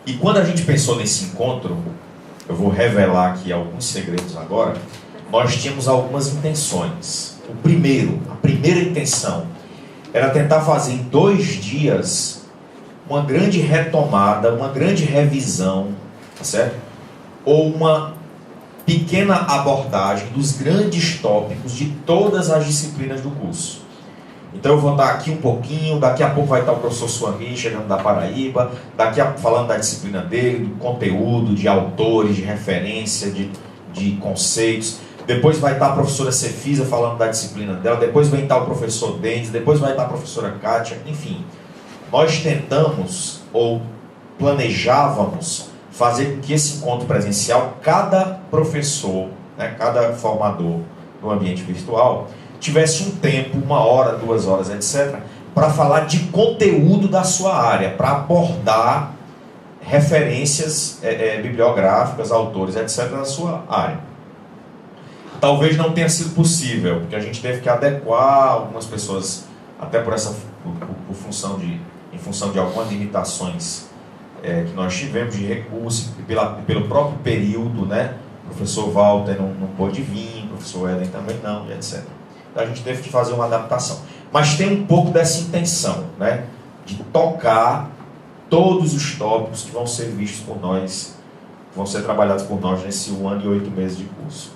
E quando a gente pensou nesse encontro, eu vou revelar aqui alguns segredos agora, nós tínhamos algumas intenções. A primeira intenção era tentar fazer em 2 dias uma grande retomada, uma grande revisão, tá certo? Ou uma pequena abordagem dos grandes tópicos de todas as disciplinas do curso. Então eu vou dar aqui um pouquinho, daqui a pouco vai estar o professor Suami chegando da Paraíba, falando da disciplina dele, do conteúdo, de autores, de referência, de conceitos. Depois vai estar a professora Cefisa falando da disciplina dela, depois vai estar o professor Dendes, depois vai estar a professora Kátia, enfim. Nós tentamos, ou planejávamos, fazer com que esse encontro presencial, cada professor, né, cada formador no ambiente virtual, tivesse um tempo, 1 hora, 2 horas, etc., para falar de conteúdo da sua área, para abordar referências bibliográficas, autores, etc., da sua área. Talvez não tenha sido possível, porque a gente teve que adequar algumas pessoas, até em função de algumas limitações que nós tivemos de recurso, pelo próprio período, né? O professor Walter não pôde vir, o professor Eden também não, e etc. Então a gente teve que fazer uma adaptação. Mas tem um pouco dessa intenção, né? De tocar todos os tópicos que vão ser vistos por nós, que vão ser trabalhados por nós nesse 1 ano e 8 meses de curso.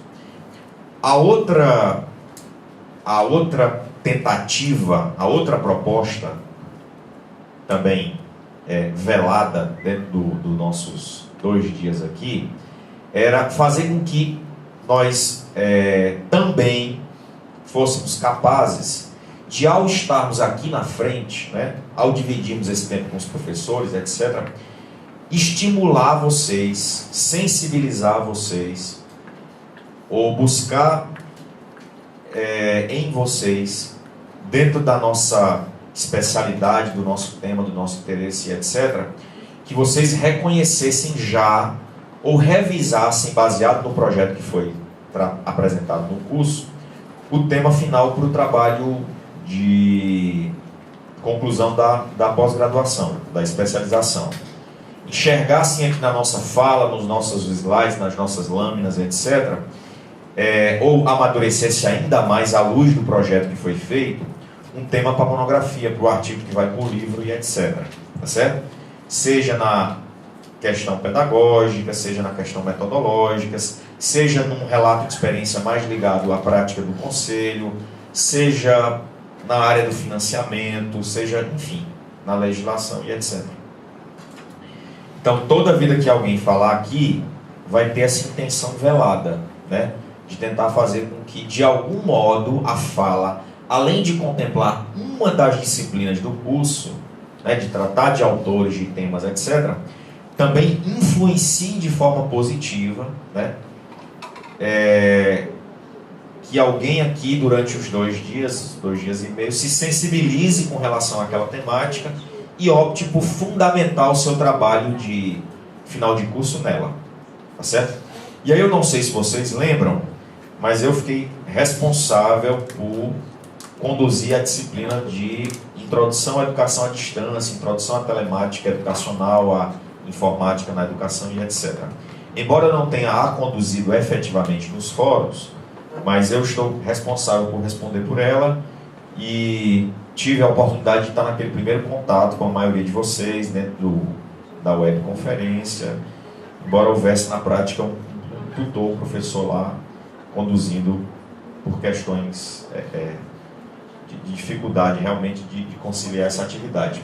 A outra tentativa, a outra proposta, também velada dentro dos nossos 2 dias aqui, era fazer com que nós também fôssemos capazes de, ao estarmos aqui na frente, né, ao dividirmos esse tempo com os professores, etc., estimular vocês, sensibilizar vocês, ou buscar em vocês, dentro da nossa especialidade, do nosso tema, do nosso interesse, etc., que vocês reconhecessem já, ou revisassem, baseado no projeto que foi apresentado no curso, o tema final para o trabalho de conclusão da pós-graduação, da especialização. Enxergassem aqui na nossa fala, nos nossos slides, nas nossas lâminas, etc., ou amadurecesse ainda mais à luz do projeto que foi feito, um tema para a monografia, para o artigo que vai para o livro e etc. Tá certo? Seja na questão pedagógica, seja na questão metodológica, seja num relato de experiência mais ligado à prática do conselho, seja na área do financiamento, seja, enfim, na legislação e etc. Então, toda vida que alguém falar aqui vai ter essa intenção velada, né? De tentar fazer com que, de algum modo, a fala, além de contemplar uma das disciplinas do curso, né, de tratar de autores, de temas, etc., também influencie de forma positiva, né, que alguém aqui, durante os 2 dias, 2 dias e meio, se sensibilize com relação àquela temática e opte por fundamentar o seu trabalho de final de curso nela. Tá certo? E aí eu não sei se vocês lembram, mas eu fiquei responsável por conduzir a disciplina de Introdução à Educação à Distância, Introdução à Telemática Educacional, à Informática na Educação e etc. Embora eu não tenha a conduzido efetivamente nos fóruns, mas eu estou responsável por responder por ela e tive a oportunidade de estar naquele primeiro contato com a maioria de vocês dentro da webconferência, embora houvesse na prática um tutor, um professor lá, conduzindo por questões de dificuldade realmente de conciliar essa atividade.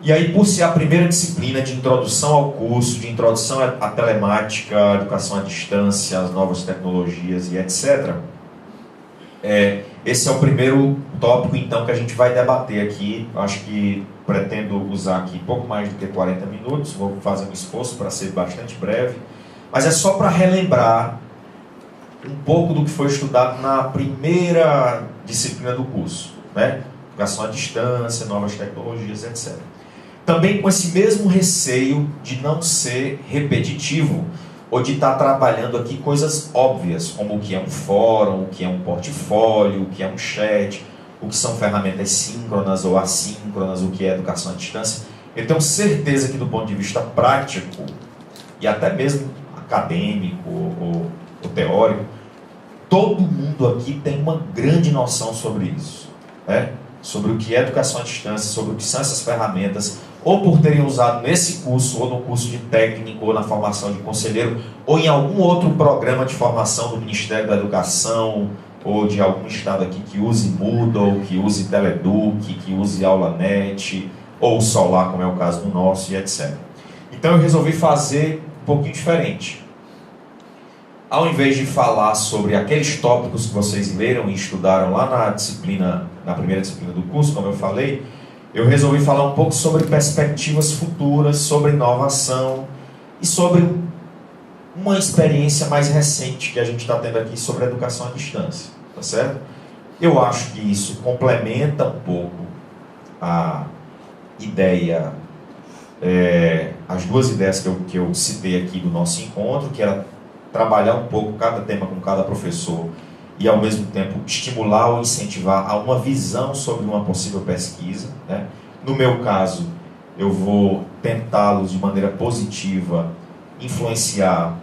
E aí, por ser a primeira disciplina de introdução ao curso, de introdução à telemática, à educação à distância, às novas tecnologias e etc., esse é o primeiro tópico, então, que a gente vai debater aqui. Acho que pretendo usar aqui pouco mais do que 40 minutos, vou fazer um esforço para ser bastante breve, mas é só para relembrar um pouco do que foi estudado na primeira disciplina do curso, né? Educação à distância, novas tecnologias, etc. Também com esse mesmo receio de não ser repetitivo ou de estar trabalhando aqui coisas óbvias, como o que é um fórum, o que é um portfólio, o que é um chat, o que são ferramentas síncronas ou assíncronas, o que é educação à distância. Eu tenho certeza que do ponto de vista prático, e até mesmo acadêmico ou teórico, todo mundo aqui tem uma grande noção sobre isso, né? Sobre o que é educação à distância, sobre o que são essas ferramentas, ou por terem usado nesse curso, ou no curso de técnico, ou na formação de conselheiro, ou em algum outro programa de formação do Ministério da Educação, ou de algum estado aqui que use Moodle, que use Teleduc, que use AulaNet, ou Solar, como é o caso do nosso, e etc. Então eu resolvi fazer um pouquinho diferente. Ao invés de falar sobre aqueles tópicos que vocês leram e estudaram lá na primeira disciplina do curso, como eu falei, eu resolvi falar um pouco sobre perspectivas futuras, sobre inovação e sobre uma experiência mais recente que a gente está tendo aqui sobre a educação à distância, tá certo? Eu acho que isso complementa um pouco a ideia, as duas ideias que eu citei aqui do nosso encontro, que era trabalhar um pouco cada tema com cada professor e, ao mesmo tempo, estimular ou incentivar a uma visão sobre uma possível pesquisa, né? No meu caso, eu vou tentá-los de maneira positiva influenciar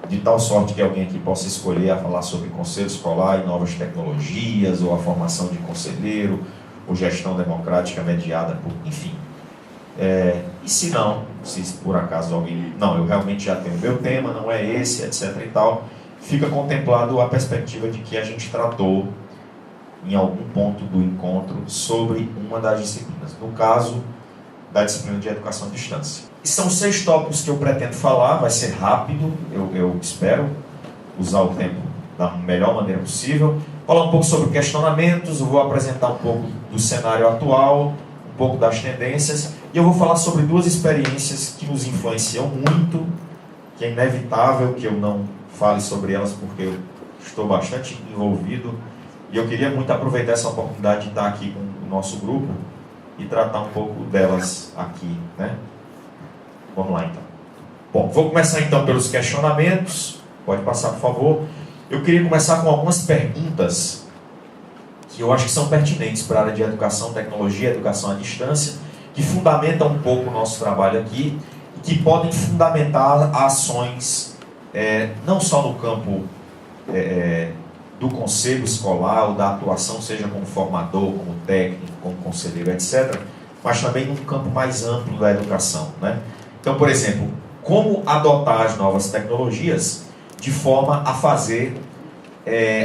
de tal sorte que alguém aqui possa escolher a falar sobre conselho escolar e novas tecnologias, ou a formação de conselheiro, ou gestão democrática mediada por... enfim. E se não, se por acaso alguém... não, eu realmente já tenho o meu tema, não é esse, etc. e tal, fica contemplado a perspectiva de que a gente tratou em algum ponto do encontro sobre uma das disciplinas, no caso da disciplina de educação à distância. E são 6 tópicos que eu pretendo falar, vai ser rápido, eu espero usar o tempo da melhor maneira possível. Falar um pouco sobre questionamentos, eu vou apresentar um pouco do cenário atual, um pouco das tendências, e eu vou falar sobre 2 experiências que nos influenciam muito, que é inevitável que eu não fale sobre elas, porque eu estou bastante envolvido, e eu queria muito aproveitar essa oportunidade de estar aqui com o nosso grupo e tratar um pouco delas aqui, né? Vamos lá, então. Bom, vou começar então pelos questionamentos. Pode passar, por favor. Eu queria começar com algumas perguntas que eu acho que são pertinentes para a área de educação, tecnologia, educação à distância, que fundamentam um pouco o nosso trabalho aqui e que podem fundamentar ações, não só no campo do conselho escolar ou da atuação, seja como formador, como técnico, como conselheiro, etc., mas também num campo mais amplo da educação, né? Então, por exemplo, como adotar as novas tecnologias de forma a fazer,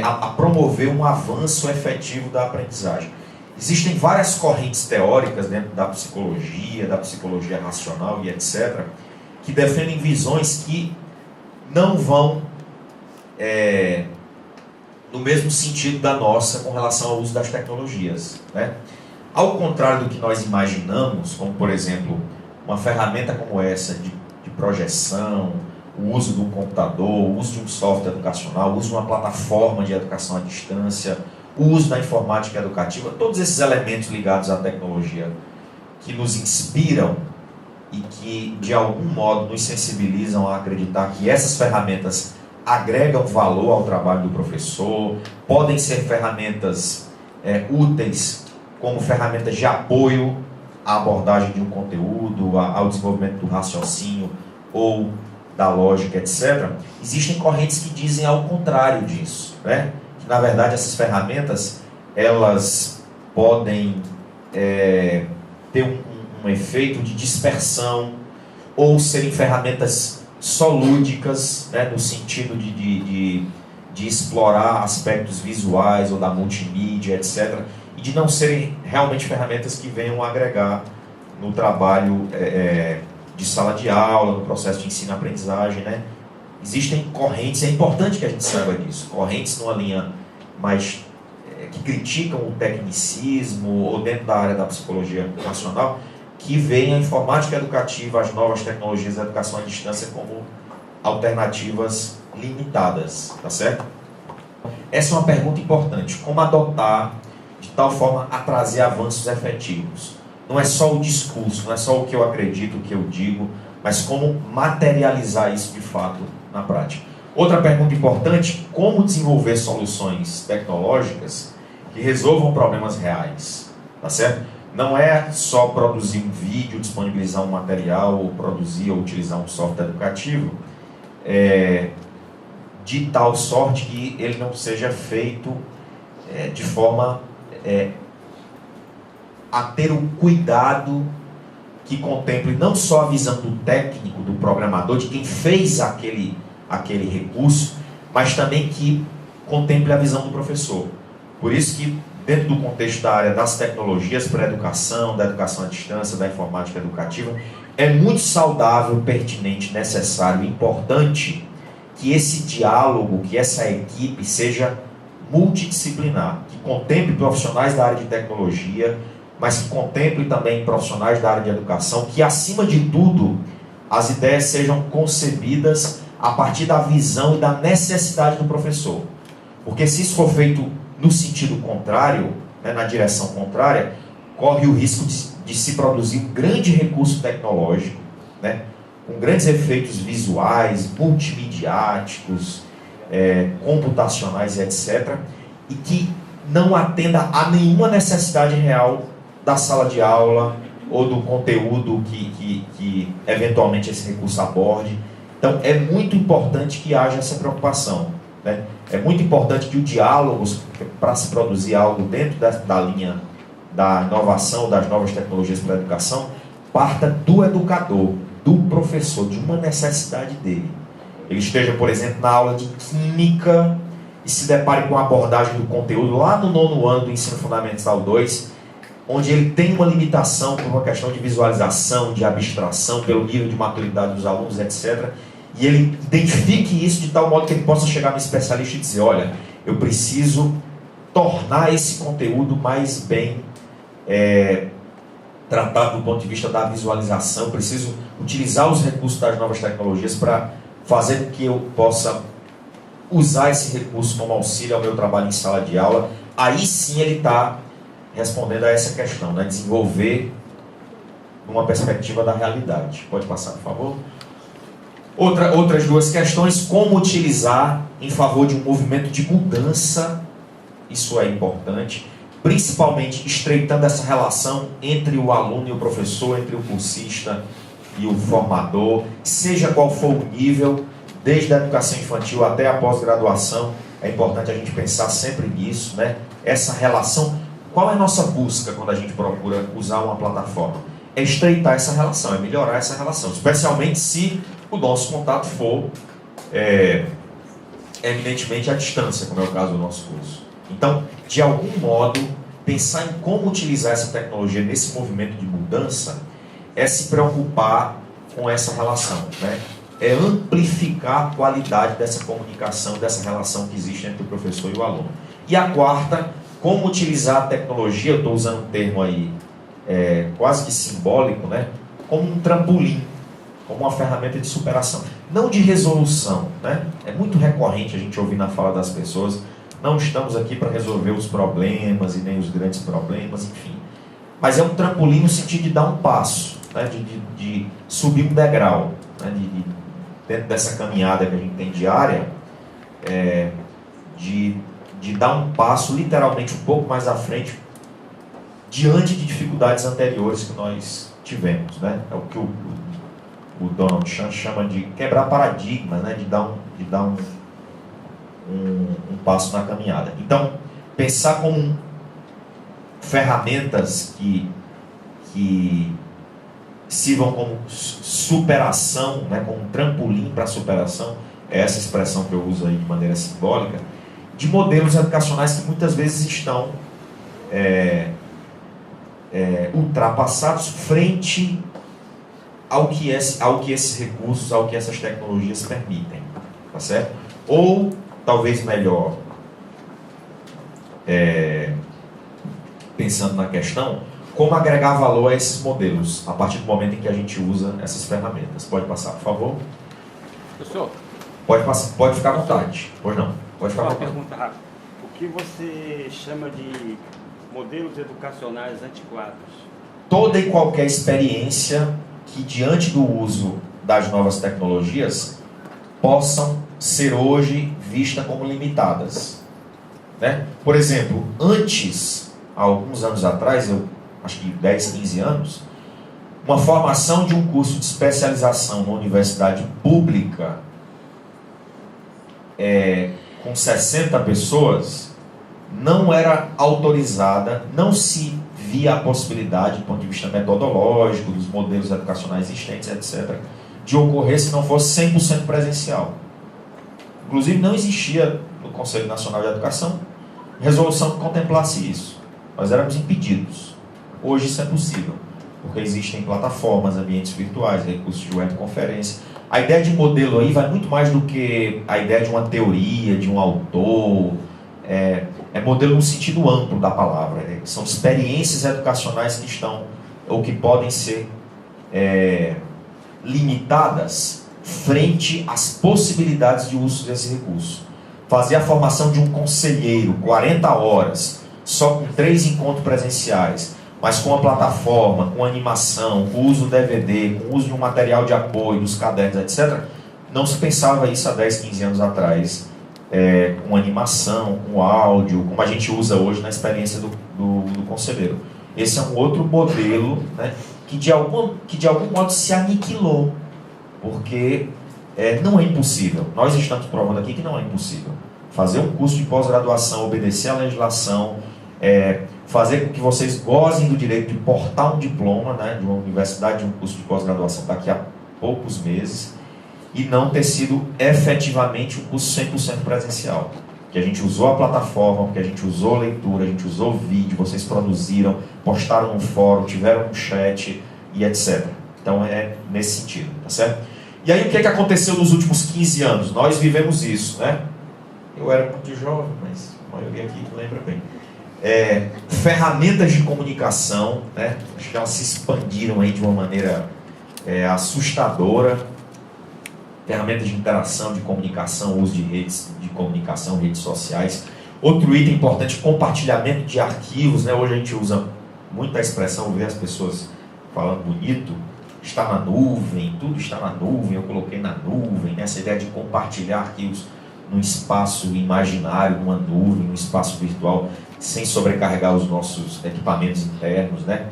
a promover um avanço efetivo da aprendizagem. Existem várias correntes teóricas dentro da psicologia racional e etc., que defendem visões que não vão no mesmo sentido da nossa com relação ao uso das tecnologias, né? Ao contrário do que nós imaginamos, como por exemplo, uma ferramenta como essa de projeção, o uso do computador, o uso de um software educacional, o uso de uma plataforma de educação à distância, o uso da informática educativa, todos esses elementos ligados à tecnologia que nos inspiram e que de algum modo nos sensibilizam a acreditar que essas ferramentas agregam valor ao trabalho do professor, podem ser ferramentas úteis como ferramentas de apoio à abordagem de um conteúdo, ao desenvolvimento do raciocínio ou da lógica, etc. Existem correntes que dizem ao contrário disso, né? Que na verdade essas ferramentas elas podem ter um efeito de dispersão ou serem ferramentas só lúdicas, né, no sentido de explorar aspectos visuais ou da multimídia, etc., e de não serem realmente ferramentas que venham agregar no trabalho de sala de aula, no processo de ensino-aprendizagem, né? Existem correntes, é importante que a gente saiba disso, correntes numa linha mais que criticam o tecnicismo ou dentro da área da psicologia racional, que veem a informática educativa, as novas tecnologias da educação à distância como alternativas limitadas, tá certo? Essa é uma pergunta importante, como adotar de tal forma a trazer avanços efetivos? Não é só o discurso, não é só o que eu acredito, o que eu digo, mas como materializar isso de fato na prática. Outra pergunta importante, como desenvolver soluções tecnológicas que resolvam problemas reais, tá certo? não é só produzir um vídeo, disponibilizar um material, ou produzir ou utilizar um software educativo, de tal sorte que ele não seja feito de forma a ter o cuidado que contemple não só a visão do técnico, do programador, de quem fez aquele recurso, mas também que contemple a visão do professor. Por isso que, dentro do contexto da área das tecnologias para a educação, da educação à distância, da informática educativa, é muito saudável, pertinente, necessário, importante que esse diálogo, que essa equipe seja multidisciplinar, que contemple profissionais da área de tecnologia, mas que contemple também profissionais da área de educação, que, acima de tudo, as ideias sejam concebidas a partir da visão e da necessidade do professor. Porque se isso for feito no sentido contrário, na direção contrária, corre o risco de se produzir um grande recurso tecnológico, com grandes efeitos visuais, multimediáticos, computacionais, etc., e que não atenda a nenhuma necessidade real da sala de aula ou do conteúdo que eventualmente esse recurso aborde. Então, é muito importante que haja essa preocupação. É muito importante que o diálogo, para se produzir algo dentro da linha da inovação, das novas tecnologias para a educação, parta do educador, do professor, de uma necessidade dele. Ele esteja, por exemplo, na aula de química e se depare com a abordagem do conteúdo lá no 9º ano do Ensino Fundamental 2, onde ele tem uma limitação por uma questão de visualização, de abstração, pelo nível de maturidade dos alunos, etc., e ele identifique isso de tal modo que ele possa chegar no especialista e dizer: olha, eu preciso tornar esse conteúdo mais bem tratado do ponto de vista da visualização, preciso utilizar os recursos das novas tecnologias para fazer com que eu possa usar esse recurso como auxílio ao meu trabalho em sala de aula. Aí sim ele está respondendo a essa questão, desenvolver numa perspectiva da realidade. Pode passar, por favor? Outras duas questões: como utilizar em favor de um movimento de mudança. Isso é importante, principalmente estreitando essa relação entre o aluno e o professor, entre o cursista e o formador, seja qual for o nível, desde a educação infantil até a pós-graduação. É importante a gente pensar sempre nisso, essa relação. Qual é a nossa busca quando a gente procura usar uma plataforma? É estreitar essa relação, é melhorar essa relação, especialmente se o nosso contato for eminentemente à distância, como é o caso do nosso curso. Então, de algum modo, pensar em como utilizar essa tecnologia nesse movimento de mudança é se preocupar com essa relação, é amplificar a qualidade dessa comunicação, dessa relação que existe entre o professor e o aluno. E a quarta, como utilizar a tecnologia, eu estou usando um termo aí quase que simbólico, como um trampolim, como uma ferramenta de superação, não de resolução. É muito recorrente a gente ouvir na fala das pessoas: não estamos aqui para resolver os problemas e nem os grandes problemas, enfim. Mas é um trampolim no sentido de dar um passo, de subir um degrau, dentro dessa caminhada que a gente tem diária, de dar um passo literalmente um pouco mais à frente diante de dificuldades anteriores que nós tivemos. É o que o Donald Trump chama de quebrar paradigma, de dar um passo na caminhada. Então, pensar como ferramentas que sirvam como superação, como um trampolim para a superação, é essa expressão que eu uso aí de maneira simbólica, de modelos educacionais que muitas vezes estão ultrapassados frente ao que esses recursos, ao que essas tecnologias permitem, tá certo? Ou, talvez melhor, pensando na questão, como agregar valor a esses modelos, a partir do momento em que a gente usa essas ferramentas. Pode passar, por favor? Professor? Pode ficar à vontade. Pois não, pode ficar à vontade. Uma pergunta rápida. O que você chama de modelos educacionais antiquados? Toda e qualquer experiência que, diante do uso das novas tecnologias, possam ser hoje vistas como limitadas. Por exemplo, há alguns anos atrás, eu acho que 10, 15 anos, uma formação de um curso de especialização numa universidade pública com 60 pessoas não era autorizada, não se via a possibilidade, do ponto de vista metodológico, dos modelos educacionais existentes, etc., de ocorrer se não fosse 100% presencial. Inclusive, não existia no Conselho Nacional de Educação resolução que contemplasse isso. Nós éramos impedidos. Hoje isso é possível, porque existem plataformas, ambientes virtuais, recursos de webconferência. A ideia de modelo aí vai muito mais do que a ideia de uma teoria, de um autor. É modelo no sentido amplo da palavra. São experiências educacionais que estão, ou que podem ser limitadas frente às possibilidades de uso desse recurso. Fazer a formação de um conselheiro, 40 horas, só com 3 encontros presenciais, mas com a plataforma, com animação, com o uso do DVD, com o uso de um material de apoio, dos cadernos, etc., não se pensava isso há 10, 15 anos atrás, com animação, com áudio, como a gente usa hoje na experiência do conselheiro. Esse é um outro modelo, né, que de algum modo se aniquilou, porque não é impossível. Nós estamos provando aqui que não é impossível. Fazer um curso de pós-graduação, obedecer à legislação, fazer com que vocês gozem do direito de portar um diploma, né, de uma universidade, de um curso de pós-graduação daqui a poucos meses, e não ter sido efetivamente um curso 100% presencial. Que a gente usou a plataforma, porque a gente usou leitura, a gente usou vídeo, vocês produziram, postaram no fórum, tiveram um chat e etc. Então é nesse sentido, tá certo? E aí o que aconteceu nos últimos 15 anos? Nós vivemos isso, né? Eu era muito jovem, mas a maioria aqui lembra bem. Ferramentas de comunicação, né? Acho que elas se expandiram aí de uma maneira assustadora. Ferramentas de interação, de comunicação, uso de redes de comunicação, redes sociais. Outro item importante, compartilhamento de arquivos, né? Hoje a gente usa muito a expressão, ver as pessoas falando bonito, está na nuvem, tudo está na nuvem, eu coloquei na nuvem, né? Essa ideia de compartilhar arquivos num espaço imaginário, numa nuvem, num espaço virtual, sem sobrecarregar os nossos equipamentos internos, né?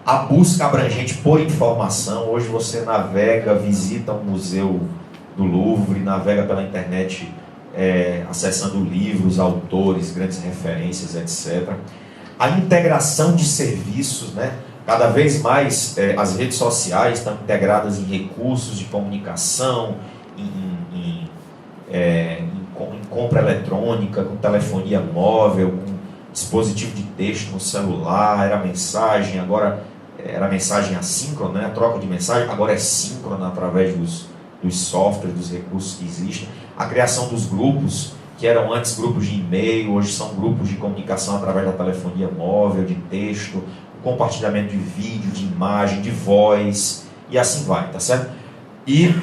A busca abrangente por informação. Hoje você navega, visita um museu do Louvre, navega pela internet, acessando livros, autores, grandes referências, etc. A integração de serviços, né? Cada vez mais as redes sociais estão integradas em recursos de comunicação, em compra eletrônica, com telefonia móvel, com dispositivo de texto no celular. Era mensagem, agora era mensagem assíncrona, né? A troca de mensagem agora é síncrona através dos softwares, dos recursos que existem. A criação dos grupos, que eram antes grupos de e-mail, hoje são grupos de comunicação através da telefonia móvel, de texto, compartilhamento de vídeo, de imagem, de voz, e assim vai, tá certo? E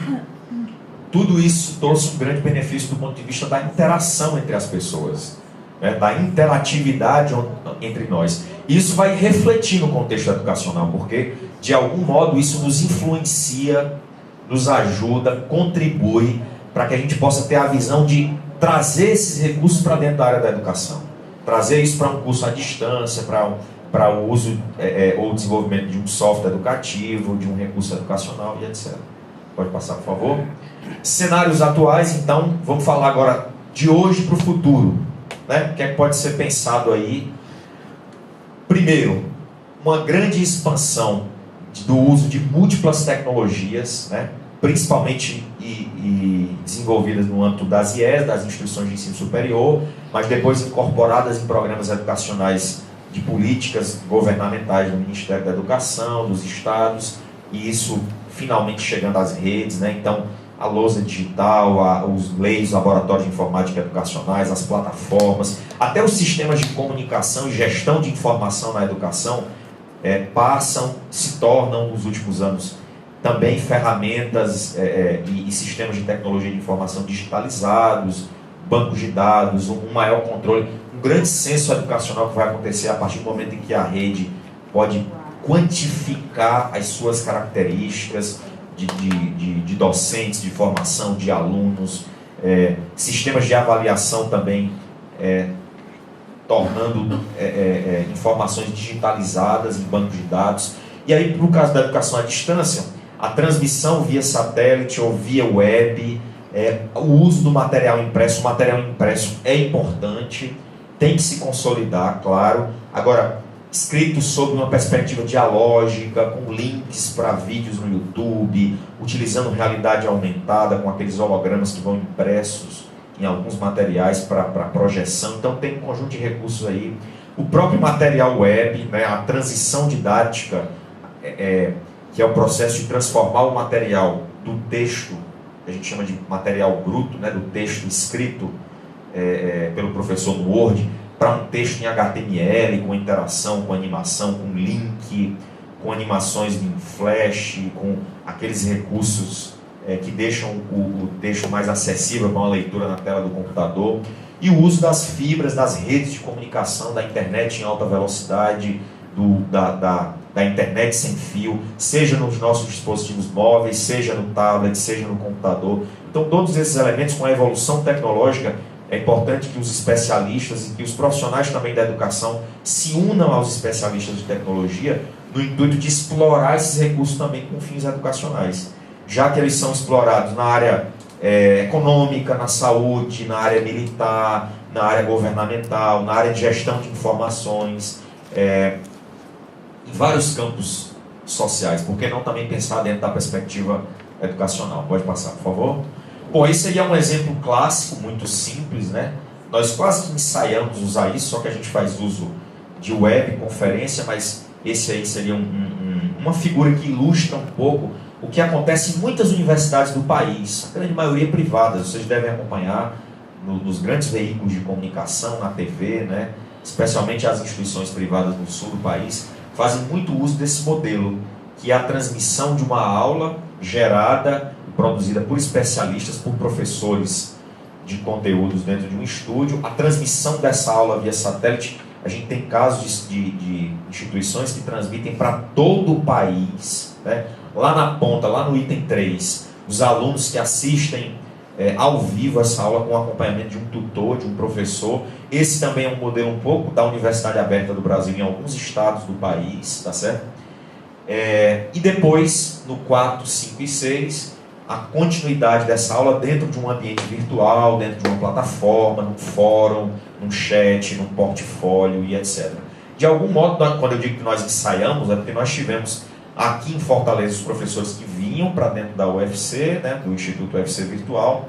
tudo isso trouxe um grande benefício do ponto de vista da interação entre as pessoas, né? Da interatividade entre nós. Isso vai refletir no contexto educacional, porque, de algum modo, isso nos influencia, nos ajuda, contribui para que a gente possa ter a visão de trazer esses recursos para dentro da área da educação. Trazer isso para um curso à distância, para o uso ou desenvolvimento de um software educativo, de um recurso educacional e etc. Pode passar, por favor. Cenários atuais, então, vamos falar agora de hoje para o futuro, né? O que é que pode ser pensado aí? Primeiro, uma grande expansão do uso de múltiplas tecnologias, né? Principalmente desenvolvidas no âmbito das IES, das instituições de ensino superior, mas depois incorporadas em programas educacionais de políticas governamentais do Ministério da Educação, dos estados, e isso finalmente chegando às redes, né? Então, a lousa digital, os leis, laboratórios de informática educacionais, as plataformas, até os sistemas de comunicação e gestão de informação na educação se tornam, nos últimos anos, também ferramentas e sistemas de tecnologia de informação digitalizados, bancos de dados, um maior controle, um grande senso educacional que vai acontecer a partir do momento em que a rede pode quantificar as suas características de docentes, de formação, de alunos, sistemas de avaliação também tornando informações digitalizadas em bancos de dados. E aí, no caso da educação à distância, a transmissão via satélite ou via web, o uso do material impresso. O material impresso é importante, tem que se consolidar, claro. Agora, escrito sob uma perspectiva dialógica, com links para vídeos no YouTube, utilizando realidade aumentada, com aqueles hologramas que vão impressos em alguns materiais para projeção. Então tem um conjunto de recursos aí. O próprio material web, né, a transição didática, que é o processo de transformar o material do texto, que a gente chama de material bruto, né, do texto escrito pelo professor no Word, para um texto em HTML, com interação, com animação, com link, com animações em flash, com aqueles recursos que deixam o texto mais acessível para uma leitura na tela do computador, e o uso das fibras, das redes de comunicação, da internet em alta velocidade, da internet sem fio, seja nos nossos dispositivos móveis, seja no tablet, seja no computador. Então todos esses elementos, com a evolução tecnológica, é importante que os especialistas e que os profissionais também da educação se unam aos especialistas de tecnologia no intuito de explorar esses recursos também com fins educacionais, já que eles são explorados na área econômica, na saúde, na área militar, na área governamental, na área de gestão de informações, em vários campos sociais. Por que não também pensar dentro da perspectiva educacional? Pode passar, por favor. Bom, esse aí é um exemplo clássico, muito simples, né? Nós quase que ensaiamos usar isso, só que a gente faz uso de web, conferência, mas esse aí seria uma figura que ilustra um pouco o que acontece em muitas universidades do país, a grande maioria privadas. Vocês devem acompanhar nos grandes veículos de comunicação, na TV, né? Especialmente as instituições privadas no sul do país, fazem muito uso desse modelo, que é a transmissão de uma aula gerada e produzida por especialistas, por professores de conteúdos dentro de um estúdio. A transmissão dessa aula via satélite, a gente tem casos de instituições que transmitem para todo o país, né? Lá na ponta, lá no item 3, os alunos que assistem ao vivo essa aula com acompanhamento de um tutor, de um professor. Esse também é um modelo um pouco da Universidade Aberta do Brasil em alguns estados do país, tá certo? E depois, no 4, 5 e 6, a continuidade dessa aula dentro de um ambiente virtual, dentro de uma plataforma, num fórum, num chat, num portfólio e etc. De algum modo, quando eu digo que nós ensaiamos, é porque nós tivemos aqui em Fortaleza os professores que vinham para dentro da UFC, né, do Instituto UFC Virtual,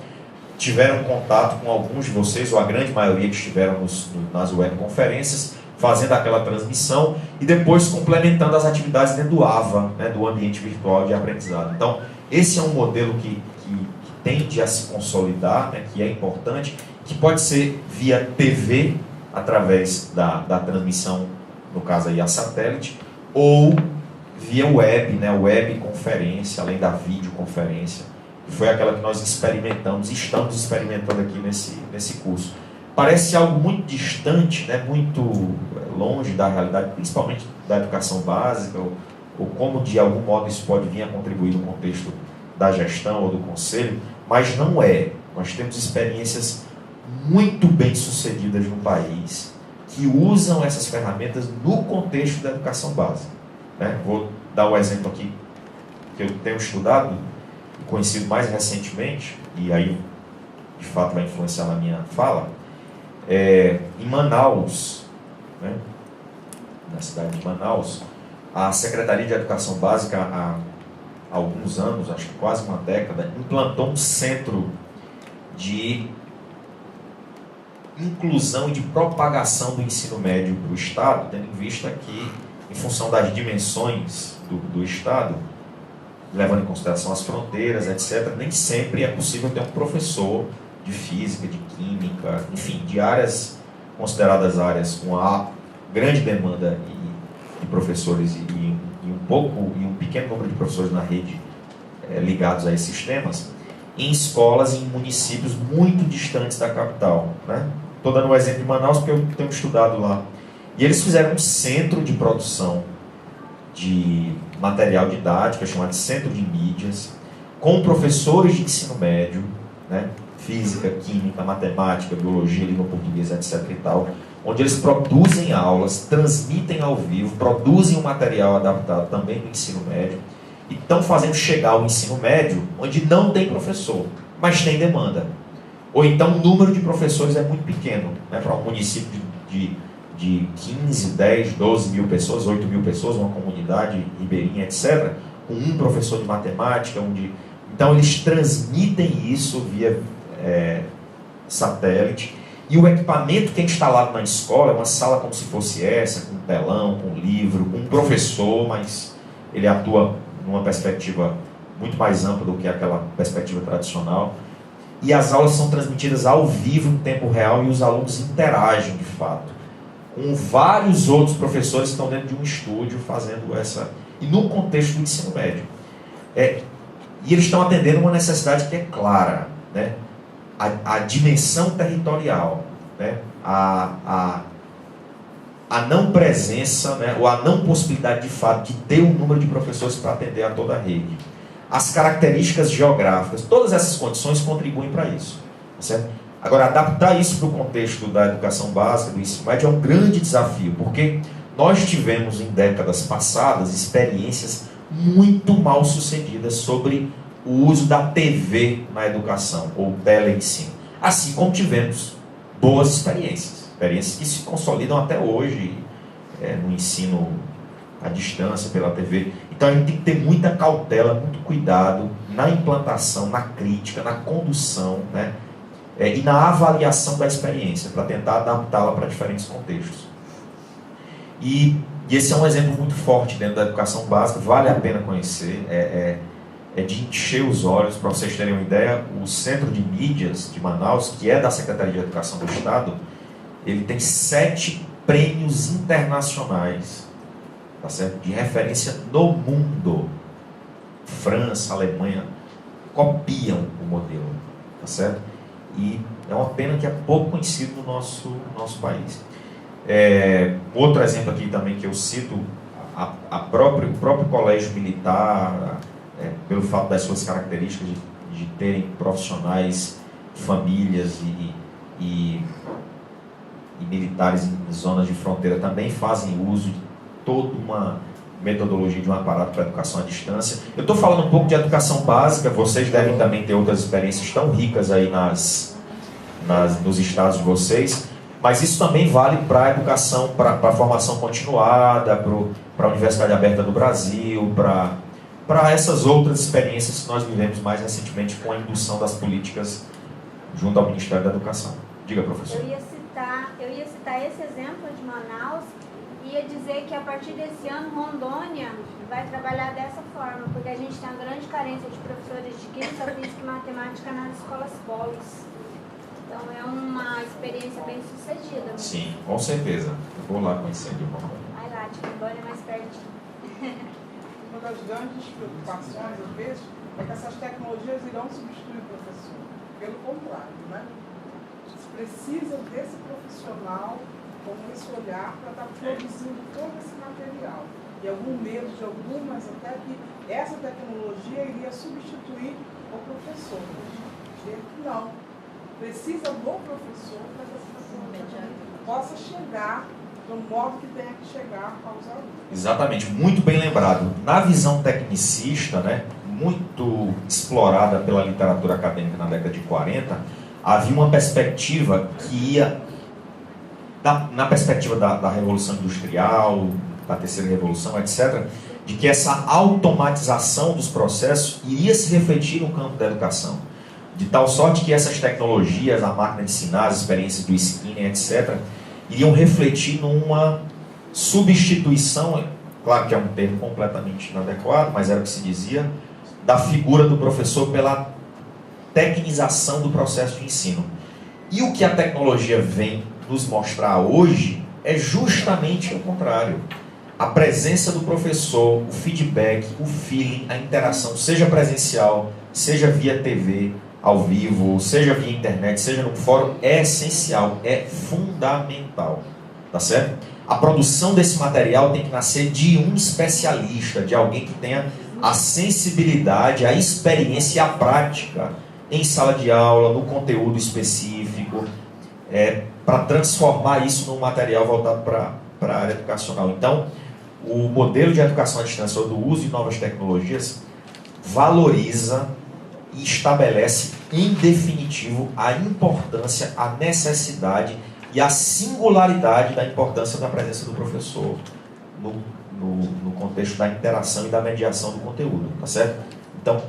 tiveram contato com alguns de vocês, ou a grande maioria que estiveram nas webconferências, fazendo aquela transmissão e depois complementando as atividades dentro do AVA, né, do ambiente virtual de aprendizado. Então, esse é um modelo que tende a se consolidar, né, que é importante, que pode ser via TV, através da transmissão, no caso aí a satélite, ou via web, né, webconferência, além da videoconferência, que foi aquela que nós experimentamos, estamos experimentando aqui nesse curso. Parece algo muito distante, né, muito longe da realidade, principalmente da educação básica, ou como de algum modo isso pode vir a contribuir no contexto da gestão ou do conselho, mas não é. Nós temos experiências muito bem sucedidas no país que usam essas ferramentas no contexto da educação básica, né? Vou dar um exemplo aqui que eu tenho estudado e conhecido mais recentemente, e aí de fato vai influenciar na minha fala. Em Manaus, né, na cidade de Manaus, a Secretaria de Educação Básica, há alguns anos, acho que quase uma década, implantou um centro de inclusão e de propagação do ensino médio para o Estado, tendo em vista que, em função das dimensões do Estado, levando em consideração as fronteiras, etc., nem sempre é possível ter um professor de física, de química, enfim, de áreas consideradas áreas com a grande demanda de professores e um pequeno número de professores na rede ligados a esses temas, em escolas em municípios muito distantes da capital, né? Estou dando um exemplo de Manaus porque eu tenho estudado lá. E eles fizeram um centro de produção de material didático, chamado Centro de Mídias, com professores de ensino médio, né? Física, química, matemática, biologia, língua portuguesa, etc. e tal, onde eles produzem aulas, transmitem ao vivo, produzem um material adaptado também no ensino médio, e estão fazendo chegar ao ensino médio, onde não tem professor, mas tem demanda. Ou então o número de professores é muito pequeno, né, para um município de 15, 10, 12 mil pessoas, 8 mil pessoas, uma comunidade ribeirinha, etc., com um professor de matemática, então eles transmitem isso via satélite, e o equipamento que é instalado na escola é uma sala como se fosse essa, com telão, com livro, com um professor, mas ele atua numa perspectiva muito mais ampla do que aquela perspectiva tradicional. E as aulas são transmitidas ao vivo, em tempo real, e os alunos interagem de fato com vários outros professores que estão dentro de um estúdio fazendo essa... E no contexto do ensino médio. E eles estão atendendo uma necessidade que é clara, né? A dimensão territorial, né? A não presença, né? Ou a não possibilidade de fato de ter um número de professores para atender a toda a rede. As características geográficas, todas essas condições contribuem para isso, certo? Agora, adaptar isso para o contexto da educação básica, do ensino médio, é um grande desafio, porque nós tivemos em décadas passadas experiências muito mal sucedidas sobre o uso da TV na educação, ou teleensino. Assim como tivemos boas experiências que se consolidam até hoje no ensino à distância, pela TV. Então a gente tem que ter muita cautela, muito cuidado na implantação, na crítica, na condução, né? E na avaliação da experiência, para tentar adaptá-la para diferentes contextos. E esse é um exemplo muito forte dentro da educação básica, vale a pena conhecer, é de encher os olhos. Para vocês terem uma ideia, o Centro de Mídias de Manaus, que é da Secretaria de Educação do Estado, ele tem 7 prêmios internacionais, tá certo? De referência no mundo. França, Alemanha, copiam o modelo, tá certo? E é uma pena que é pouco conhecido no nosso país. Outro exemplo aqui também que eu cito, o próprio colégio militar, pelo fato das suas características de terem profissionais, famílias e militares em zonas de fronteira, também fazem uso de toda uma metodologia de um aparato para educação à distância. Eu estou falando um pouco de educação básica, vocês devem também ter outras experiências tão ricas aí nos estados de vocês, mas isso também vale para a educação, para a formação continuada, para a Universidade Aberta do Brasil, para essas outras experiências que nós vivemos mais recentemente com a indução das políticas junto ao Ministério da Educação. Diga, professor. Eu ia citar esse exemplo de Manaus e ia dizer que a partir desse ano Rondônia vai trabalhar dessa forma, porque a gente tem uma grande carência de professores de química, física e matemática nas escolas polis. Então é uma experiência bem sucedida. Sim, com certeza. Eu vou lá conhecer de Rondônia. Vai lá, de Rondônia é mais pertinho. Uma das grandes preocupações, às vezes, é que essas tecnologias irão substituir o professor. Pelo contrário, né? Você precisa desse profissional com esse olhar para estar produzindo todo esse material. E algum medo de algumas, até que essa tecnologia iria substituir o professor. Não. Precisa do professor para que essa tecnologia possa chegar no modo que tenha que chegar aos alunos. Exatamente, muito bem lembrado. Na visão tecnicista, né, muito explorada pela literatura acadêmica na década de 40, havia uma perspectiva que ia, na perspectiva da Revolução Industrial, da Terceira Revolução, etc., de que essa automatização dos processos iria se refletir no campo da educação. De tal sorte que essas tecnologias, a máquina de ensinar, as experiências do Skinner, etc., iriam refletir numa substituição, claro que é um termo completamente inadequado, mas era o que se dizia, da figura do professor pela tecnização do processo de ensino. E o que a tecnologia vem nos mostrar hoje é justamente o contrário. A presença do professor, o feedback, o feeling, a interação, seja presencial, seja via TV, ao vivo, seja via internet, seja no fórum, é essencial, é fundamental, tá certo? A produção desse material tem que nascer de um especialista, de alguém que tenha a sensibilidade, a experiência e a prática em sala de aula, no conteúdo específico, para transformar isso num material voltado para a área educacional. Então, o modelo de educação à distância ou do uso de novas tecnologias valoriza e estabelece em definitivo a importância, a necessidade e a singularidade da importância da presença do professor no contexto da interação e da mediação do conteúdo, tá certo? Então,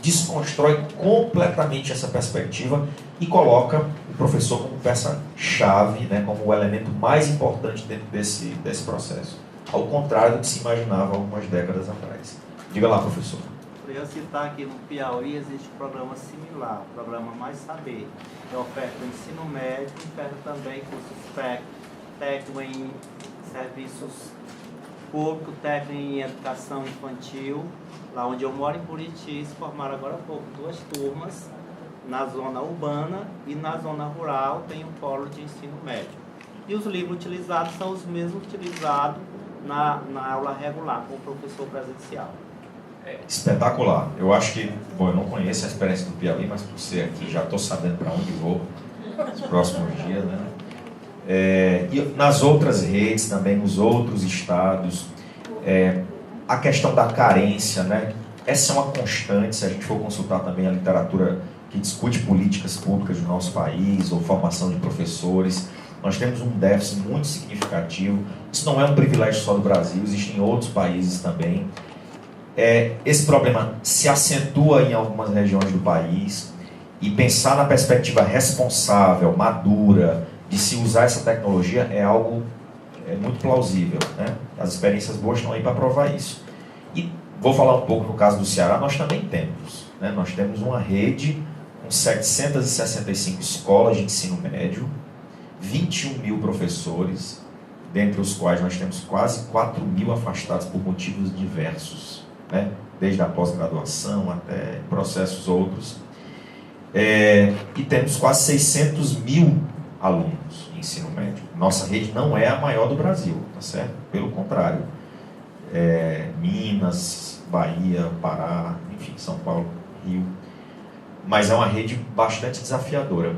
desconstrói completamente essa perspectiva e coloca o professor como peça-chave, né, como o elemento mais importante dentro desse processo. Ao contrário do que se imaginava algumas décadas atrás. Diga lá, professor. Eu ia citar aqui no Piauí existe um programa similar, o programa Mais Saber, que oferta o ensino médio e oferta também cursos técnicos em serviços públicos, técnicos em educação infantil. Lá onde eu moro, em Buriti, se formaram agora há pouco 2 turmas, na zona urbana e na zona rural tem um polo de ensino médio. E os livros utilizados são os mesmos utilizados na aula regular, com o professor presencial. Espetacular. Eu acho que, bom, eu não conheço a experiência do Piauí, mas por ser aqui já estou sabendo para onde vou nos próximos dias, né? E nas outras redes também, nos outros estados, a questão da carência, né? Essa é uma constante, se a gente for consultar também a literatura que discute políticas públicas do nosso país, ou formação de professores, nós temos um déficit muito significativo. Isso não é um privilégio só do Brasil, existem outros países também. Esse problema se acentua em algumas regiões do país, e pensar na perspectiva responsável, madura, de se usar essa tecnologia é algo muito plausível, né? As experiências boas estão aí para provar isso. E vou falar um pouco no caso do Ceará, nós também temos, né? Nós temos uma rede com 765 escolas de ensino médio, 21 mil professores, dentre os quais nós temos quase 4 mil afastados por motivos diversos, né? Desde a pós-graduação até processos outros. E temos quase 600 mil alunos em ensino médio. Nossa rede não é a maior do Brasil, tá certo? Pelo contrário. Minas, Bahia, Pará, enfim, São Paulo, Rio. Mas é uma rede bastante desafiadora.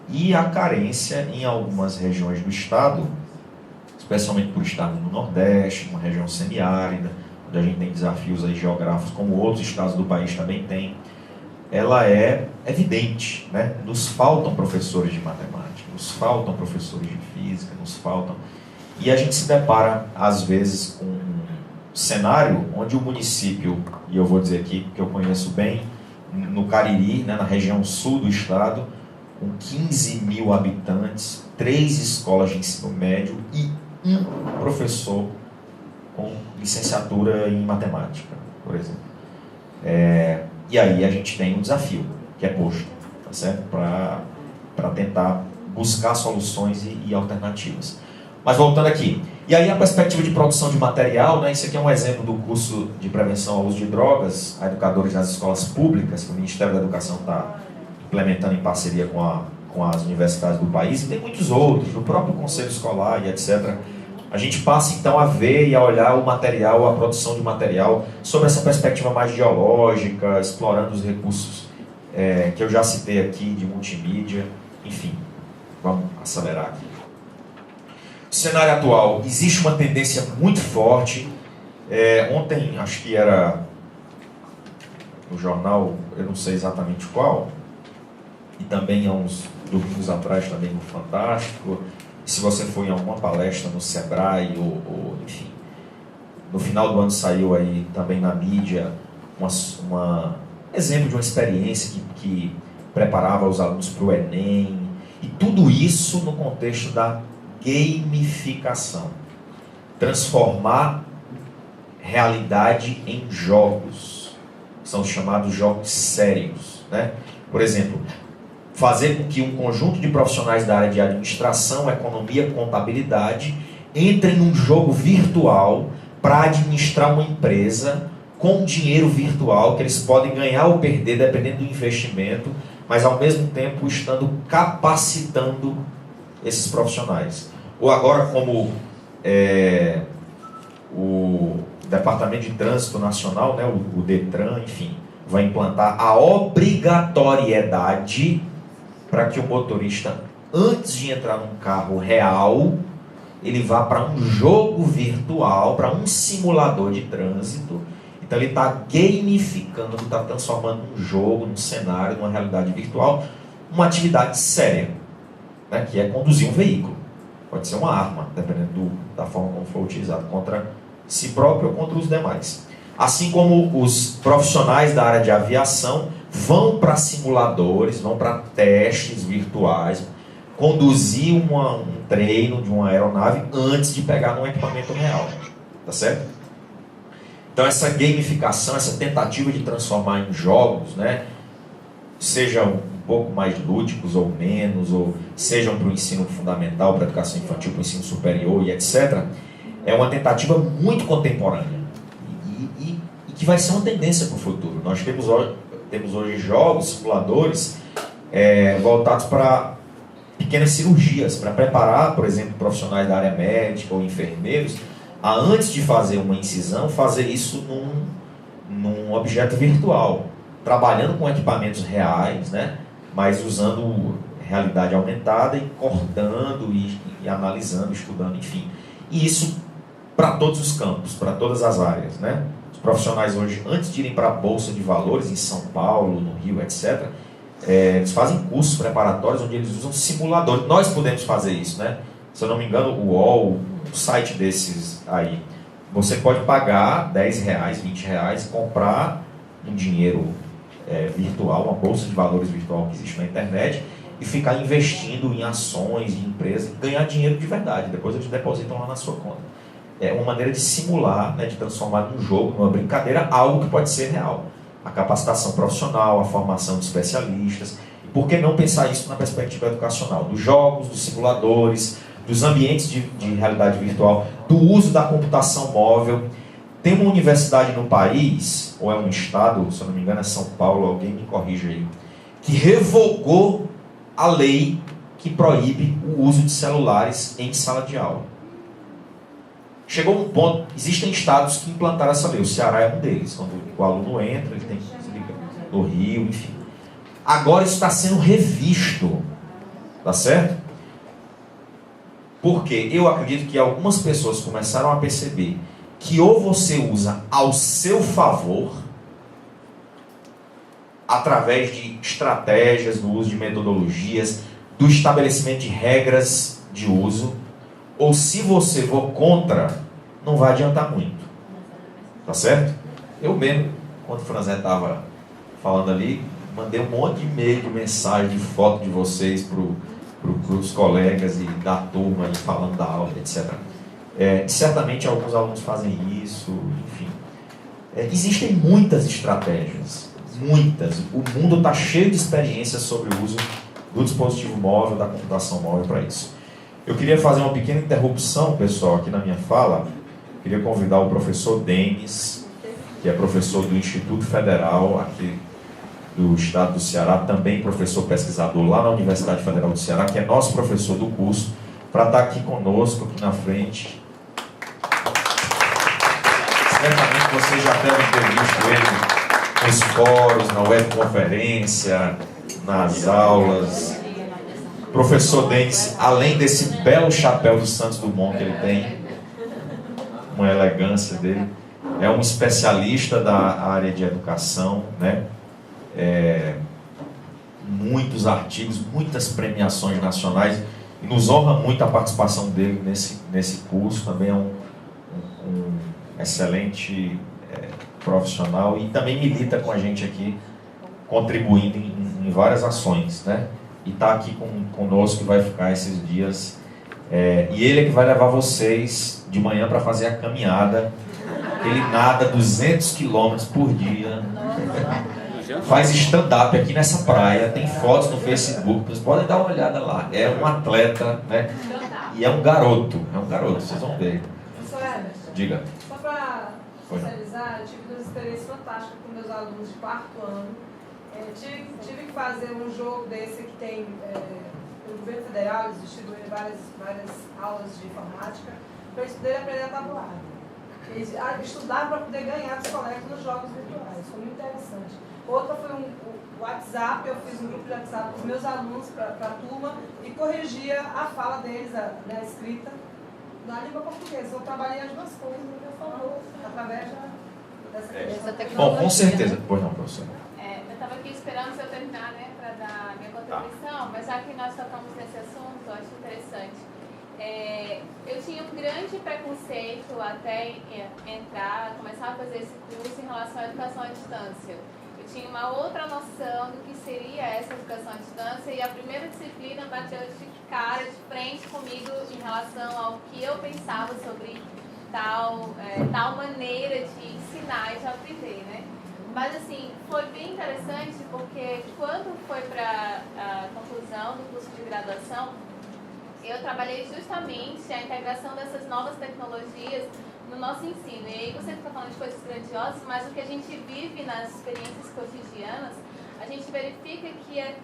E a carência em algumas regiões do estado, especialmente por estarmos no Nordeste, uma região semiárida, onde a gente tem desafios aí geográficos, como outros estados do país também têm, ela é evidente, né? Nos faltam professores de matemática, nos faltam professores de física, nos faltam... E a gente se depara, às vezes, com um cenário onde o município, e eu vou dizer aqui, que eu conheço bem, no Cariri, né, na região sul do estado, com 15 mil habitantes, 3 escolas de ensino médio e 1 professor com licenciatura em matemática, por exemplo. E aí a gente tem um desafio, que é posto, tá certo? Para tentar buscar soluções e alternativas. Mas voltando aqui, e aí a perspectiva de produção de material, né? Isso aqui é um exemplo do curso de prevenção ao uso de drogas a educadores nas escolas públicas, que o Ministério da Educação está implementando em parceria com as universidades do país, e tem muitos outros, do próprio Conselho Escolar e etc. A gente passa então a ver e a olhar o material, a produção de material, sobre essa perspectiva mais ideológica, explorando os recursos que eu já citei aqui, de multimídia, enfim, vamos acelerar aqui. No cenário atual, existe uma tendência muito forte. Ontem, acho que era no jornal, eu não sei exatamente qual, e também há uns domingos atrás também no Fantástico, se você for em alguma palestra no Sebrae, ou enfim, no final do ano saiu aí também na mídia exemplo de uma experiência que preparava os alunos para o Enem, e tudo isso no contexto da gamificação. Transformar realidade em jogos, são os chamados jogos sérios, né? Por exemplo, fazer com que um conjunto de profissionais da área de administração, economia, contabilidade entrem num jogo virtual para administrar uma empresa com dinheiro virtual que eles podem ganhar ou perder dependendo do investimento, mas ao mesmo tempo estando capacitando esses profissionais. Ou agora, como o Departamento de Trânsito Nacional, né, o DETRAN, enfim, vai implantar a obrigatoriedade para que o motorista antes de entrar num carro real, ele vá para um jogo virtual, para um simulador de trânsito. Então ele está gamificando, está transformando um jogo, num cenário, numa realidade virtual, uma atividade séria, né, que é conduzir um veículo. Pode ser uma arma, dependendo da forma como for utilizado, contra si próprio ou contra os demais. Assim como os profissionais da área de aviação vão para simuladores, vão para testes virtuais, conduzir um treino de uma aeronave antes de pegar num equipamento real. Tá certo? Então essa gamificação, essa tentativa de transformar em jogos, né, sejam um pouco mais lúdicos ou menos, ou sejam para o ensino fundamental, para a educação infantil, para o ensino superior e etc., é uma tentativa muito contemporânea e que vai ser uma tendência para o futuro. Nós temos hoje jogos, simuladores voltados para pequenas cirurgias, para preparar, por exemplo, profissionais da área médica ou enfermeiros a, antes de fazer uma incisão, fazer isso num objeto virtual, trabalhando com equipamentos reais, né, mas usando realidade aumentada e cortando e analisando, estudando, enfim. E isso para todos os campos, para todas as áreas, né? Os profissionais hoje, antes de irem para a Bolsa de Valores em São Paulo, no Rio, etc., eles fazem cursos preparatórios onde eles usam simuladores. Nós podemos fazer isso, né? Se eu não me engano, o UOL, um site desses aí, você pode pagar R$10, R$20 e comprar um dinheiro virtual, uma bolsa de valores virtual que existe na internet, e ficar investindo em ações de empresas e ganhar dinheiro de verdade. Depois eles depositam lá na sua conta. É uma maneira de simular, né, de transformar num jogo, numa brincadeira, algo que pode ser real. A capacitação profissional, a formação de especialistas. E por que não pensar isso na perspectiva educacional? Dos jogos, dos simuladores, dos ambientes de realidade virtual, do uso da computação móvel. Tem uma universidade no país, ou é um estado, se eu não me engano é São Paulo, alguém me corrija aí, que revogou a lei que proíbe o uso de celulares em sala de aula. Chegou um ponto, existem estados que implantaram essa lei, o Ceará é um deles, quando o aluno entra, ele tem que se ligar no Rio, enfim. Agora isso está sendo revisto, tá certo? Porque eu acredito que algumas pessoas começaram a perceber que ou você usa ao seu favor, através de estratégias, do uso de metodologias, do estabelecimento de regras de uso, ou se você for contra, não vai adiantar muito. Tá certo? Eu mesmo, quando o Franzé estava falando ali, mandei um monte de e-mail, de mensagem, de foto de vocês para os colegas e da turma, e falando da aula, etc. Certamente alguns alunos fazem isso, enfim. Existem muitas estratégias, muitas. O mundo está cheio de experiências sobre o uso do dispositivo móvel, da computação móvel para isso. Eu queria fazer uma pequena interrupção, pessoal, aqui na minha fala. Queria convidar o professor Denis, que é professor do Instituto Federal aqui do estado do Ceará, também professor pesquisador lá na Universidade Federal do Ceará, que é nosso professor do curso, para estar aqui conosco, aqui na frente. Certamente vocês já devem ter visto ele nos fóruns, na webconferência, nas aulas. Professor Denis, além desse belo chapéu do Santos Dumont que ele tem, uma elegância dele, é um especialista da área de educação, né? Muitos artigos, muitas premiações nacionais, e nos honra muito a participação dele nesse curso. Também é um excelente profissional e também milita com a gente aqui, contribuindo em várias ações, né? E está aqui conosco, que vai ficar esses dias. E ele é que vai levar vocês de manhã para fazer a caminhada. Ele nada 200 quilômetros por dia. Faz stand-up aqui nessa praia. Tem fotos no Facebook, vocês podem dar uma olhada lá. É um atleta, né? E é um garoto. Vocês vão ver. Diga. Só para finalizar, eu tive duas experiências fantásticas com meus alunos de quarto ano. Tive que fazer um jogo desse que tem pelo governo federal, eles distribuíram várias aulas de informática para eles poderem aprender a tabular. Eles estudaram para poder ganhar dos colegas nos jogos virtuais, foi muito interessante. Outra foi o WhatsApp, eu fiz um grupo de WhatsApp com os meus alunos para a turma e corrigia a fala deles, a escrita, na língua portuguesa. Eu trabalhei as duas coisas, no meu favor, através dessa tecnologia. Bom, com certeza. Pois não, professor. Eu estava aqui esperando eu terminar, né, para dar a minha contribuição, mas já que nós tocamos nesse assunto, eu acho interessante. Eu tinha um grande preconceito até começar a fazer esse curso em relação à educação à distância. Eu tinha uma outra noção do que seria essa educação à distância e a primeira disciplina bateu de cara, de frente comigo em relação ao que eu pensava sobre tal maneira de ensinar e de aprender, né? Mas assim, foi bem interessante porque quando foi para a conclusão do curso de graduação, eu trabalhei justamente a integração dessas novas tecnologias no nosso ensino. E aí você fica falando de coisas grandiosas, mas o que a gente vive nas experiências cotidianas, a gente verifica que é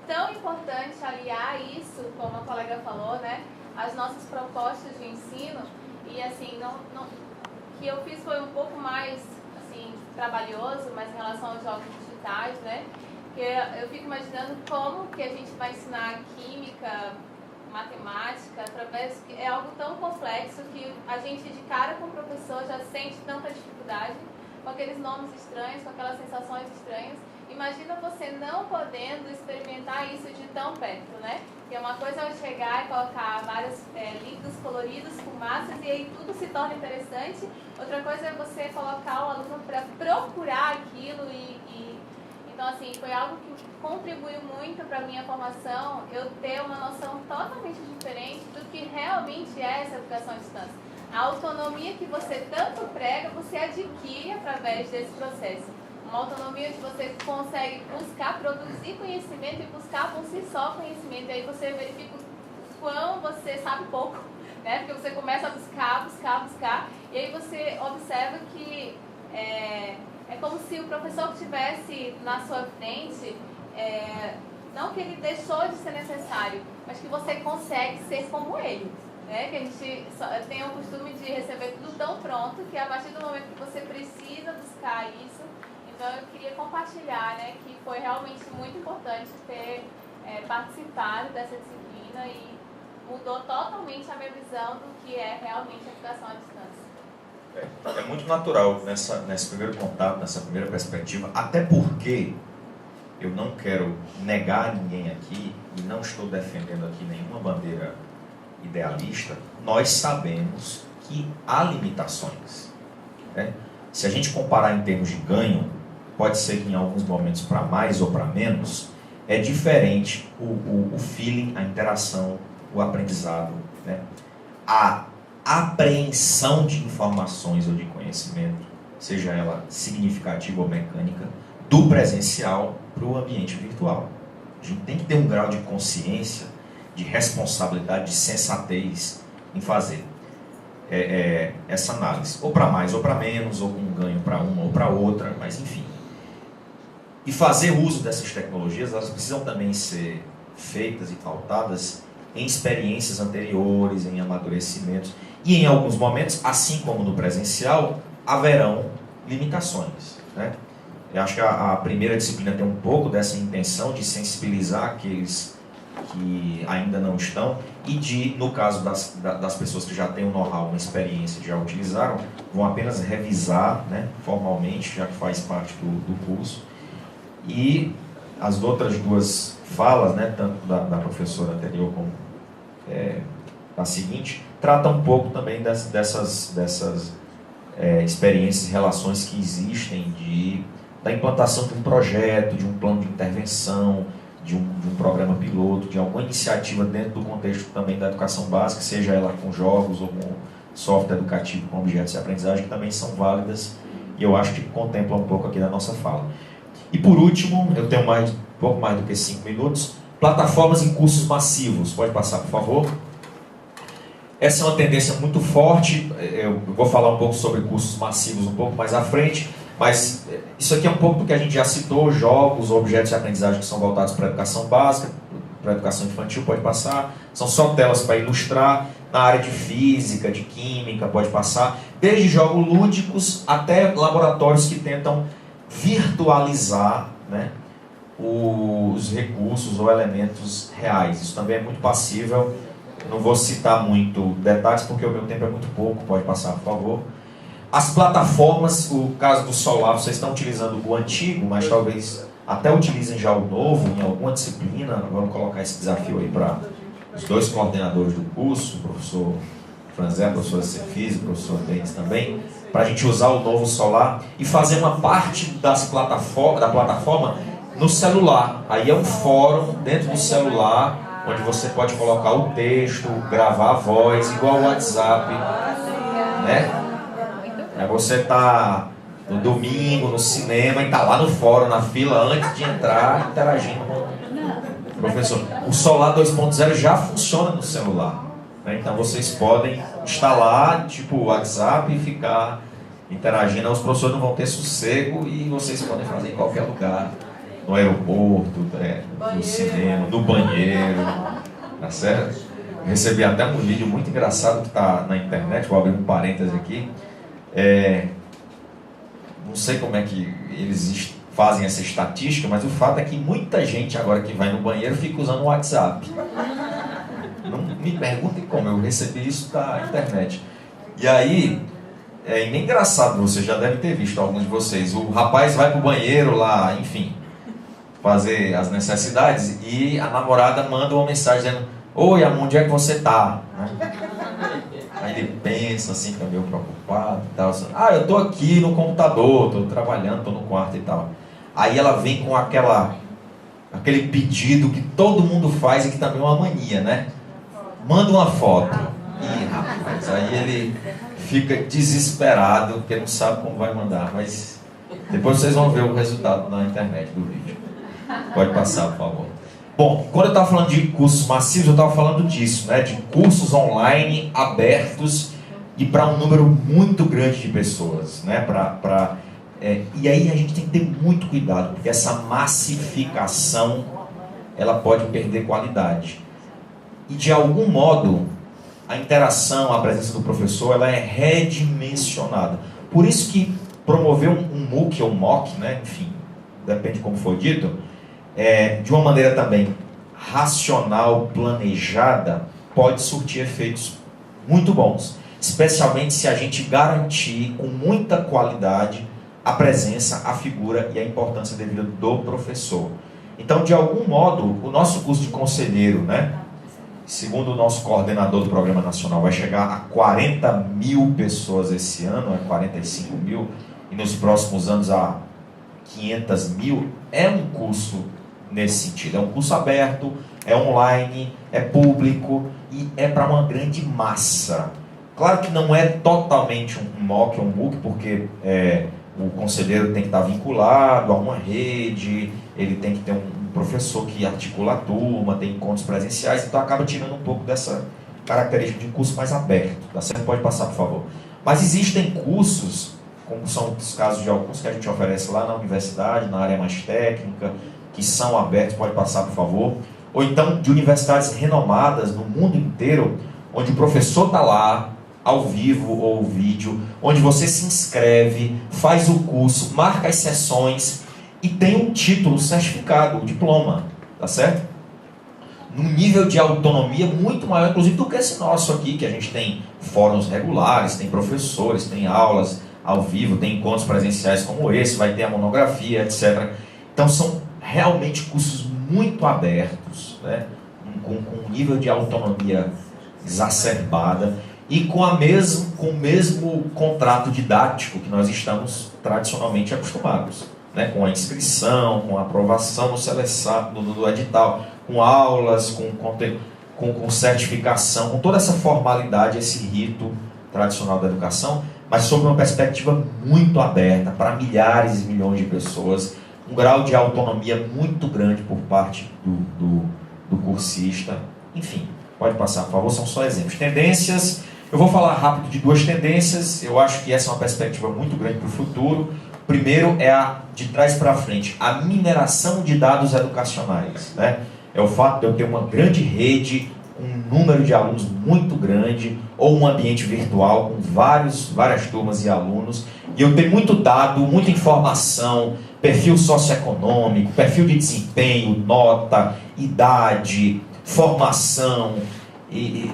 tão importante aliar isso, como a colega falou, né, às nossas propostas de ensino. E assim, o que eu fiz foi um pouco mais assim, trabalhoso, mas em relação aos jogos digitais, né? Porque eu fico imaginando como que a gente vai ensinar química, matemática, através é algo tão complexo que a gente de cara com o professor já sente tanta dificuldade, com aqueles nomes estranhos, com aquelas sensações estranhas. Imagina você não podendo experimentar isso de tão perto, né? Que é uma coisa eu chegar e colocar vários líquidos coloridos, fumaças, e aí tudo se torna interessante. Outra coisa é você colocar o aluno para procurar aquilo Então, assim, foi algo que contribuiu muito para a minha formação, eu ter uma noção totalmente diferente do que realmente é essa educação à distância. A autonomia que você tanto prega, você adquire através desse processo. Uma autonomia que você consegue buscar, produzir conhecimento e buscar por si só conhecimento. E aí você verifica o quão você sabe pouco, né? Porque você começa a buscar, e aí você observa que é como se o professor que estivesse na sua frente, não que ele deixou de ser necessário, mas que você consegue ser como ele. Né? Que a gente tem o costume de receber tudo tão pronto que a partir do momento que você precisa buscar isso. Então eu queria compartilhar, né, que foi realmente muito importante ter participado dessa disciplina e mudou totalmente a minha visão do que é realmente a educação à distância. É muito natural nesse primeiro contato, nessa primeira perspectiva, até porque eu não quero negar a ninguém aqui e não estou defendendo aqui nenhuma bandeira idealista. Nós sabemos que há limitações, né? Se a gente comparar em termos de ganho, pode ser que em alguns momentos para mais ou para menos, é diferente o feeling, a interação, o aprendizado, né? A apreensão de informações ou de conhecimento, seja ela significativa ou mecânica, do presencial para o ambiente virtual. A gente tem que ter um grau de consciência, de responsabilidade, de sensatez em fazer essa análise, ou para mais ou para menos, ou com um ganho para uma ou para outra, mas enfim. E fazer uso dessas tecnologias, elas precisam também ser feitas e pautadas em experiências anteriores, em amadurecimentos, e em alguns momentos, assim como no presencial, haverão limitações, né? Eu acho que a primeira disciplina tem um pouco dessa intenção de sensibilizar aqueles que ainda não estão e de, no caso das pessoas que já têm um know-how, uma experiência, já utilizaram, vão apenas revisar, né, formalmente, já que faz parte do curso. E as outras duas falas, né, tanto da professora anterior como da seguinte, tratam um pouco também dessas experiências e relações que existem da implantação de um projeto, de um plano de intervenção, de um programa piloto, de alguma iniciativa dentro do contexto também da educação básica, seja ela com jogos ou com software educativo com objetos de aprendizagem, que também são válidas e eu acho que contemplam um pouco aqui da nossa fala. E por último, eu tenho pouco mais do que 5 minutos, plataformas em cursos massivos. Pode passar, por favor. Essa é uma tendência muito forte, eu vou falar um pouco sobre cursos massivos um pouco mais à frente, mas isso aqui é um pouco do que a gente já citou, jogos, objetos de aprendizagem que são voltados para a educação básica, para a educação infantil, pode passar. São só telas para ilustrar, na área de física, de química, pode passar. Desde jogos lúdicos até laboratórios que tentam virtualizar, né, os recursos ou elementos reais. Isso também é muito passível. Não vou citar muito detalhes porque o meu tempo é muito pouco. Pode passar, por favor. As plataformas, o caso do Solar, vocês estão utilizando o antigo, mas talvez até utilizem já o novo em alguma disciplina. Vamos colocar esse desafio aí para os dois coordenadores do curso, o professor Franzé, a professora Cefis, o professor Denis também, para a gente usar o novo Solar e fazer uma parte da plataforma no celular. Aí é um fórum dentro do celular, onde você pode colocar o texto, gravar a voz, igual o WhatsApp, né? Aí você está no domingo, no cinema, e está lá no fórum, na fila, antes de entrar, interagindo com o professor. O Solar 2.0 já funciona no celular, né? Então vocês podem instalar, tipo o WhatsApp, e ficar interagindo. Os professores não vão ter sossego e vocês podem fazer em qualquer lugar. No aeroporto, no cinema, no banheiro, tá certo? Eu recebi até um vídeo muito engraçado que está na internet, vou abrir um parêntese aqui. Não sei como é que eles fazem essa estatística, mas o fato é que muita gente agora que vai no banheiro fica usando o WhatsApp. Não me perguntem como, eu recebi isso da internet. E aí, é engraçado, você já deve ter visto, alguns de vocês, o rapaz vai pro banheiro lá, enfim, fazer as necessidades, e a namorada manda uma mensagem dizendo: oi, amor, onde é que você tá? Aí ele pensa assim, fica meio preocupado e tal, assim, eu tô aqui no computador, tô trabalhando, tô no quarto e tal. Aí ela vem com aquele pedido que todo mundo faz e que também é uma mania, né? Manda uma foto. Ih, rapaz, aí ele fica desesperado, porque não sabe como vai mandar, mas depois vocês vão ver o resultado na internet do vídeo. Pode passar, por favor. Bom, quando eu estava falando de cursos massivos, eu estava falando disso, né? De cursos online abertos e para um número muito grande de pessoas, né? E aí a gente tem que ter muito cuidado, porque essa massificação, ela pode perder qualidade. E de algum modo, a interação, a presença do professor, ela é redimensionada. Por isso que promover um MOOC ou um MOOC, né? Enfim, depende de como foi dito, de uma maneira também racional, planejada, pode surtir efeitos muito bons, especialmente se a gente garantir com muita qualidade a presença, a figura e a importância devida do professor. Então, de algum modo, o nosso curso de conselheiro, né, segundo o nosso coordenador do Programa Nacional, vai chegar a 40 mil pessoas esse ano, 45 mil, e nos próximos anos a 500 mil, é um curso nesse sentido. É um curso aberto, é online, é público e é para uma grande massa. Claro que não é totalmente um MOOC ou um MOOC, porque o conselheiro tem que estar vinculado a uma rede, ele tem que ter um professor que articula a turma, tem encontros presenciais, então acaba tirando um pouco dessa característica de um curso mais aberto. Tá certo? Pode passar, por favor. Mas existem cursos, como são os casos de alguns que a gente oferece lá na universidade, na área mais técnica, que são abertos, pode passar, por favor. Ou então de universidades renomadas no mundo inteiro, onde o professor está lá, ao vivo ou vídeo, onde você se inscreve, faz o curso, marca as sessões e tem um título certificado, um diploma, tá certo? Num nível de autonomia muito maior, inclusive, do que esse nosso aqui, que a gente tem fóruns regulares, tem professores, tem aulas ao vivo, tem encontros presenciais como esse, vai ter a monografia, etc. Então são realmente cursos muito abertos, né? com um nível de autonomia exacerbada e com o mesmo contrato didático que nós estamos tradicionalmente acostumados, né? Com a inscrição, com a aprovação no edital, com aulas, com certificação, com toda essa formalidade, esse rito tradicional da educação, mas sob uma perspectiva muito aberta para milhares e milhões de pessoas, um grau de autonomia muito grande por parte do cursista. Enfim, pode passar, por favor, são só exemplos. Tendências, eu vou falar rápido de duas tendências, eu acho que essa é uma perspectiva muito grande para o futuro. Primeiro é a de trás para frente, a mineração de dados educacionais, né? É o fato de eu ter uma grande rede, um número de alunos muito grande, ou um ambiente virtual com várias turmas e alunos, E eu tenho muito dado, muita informação, perfil socioeconômico, perfil de desempenho, nota, idade, formação,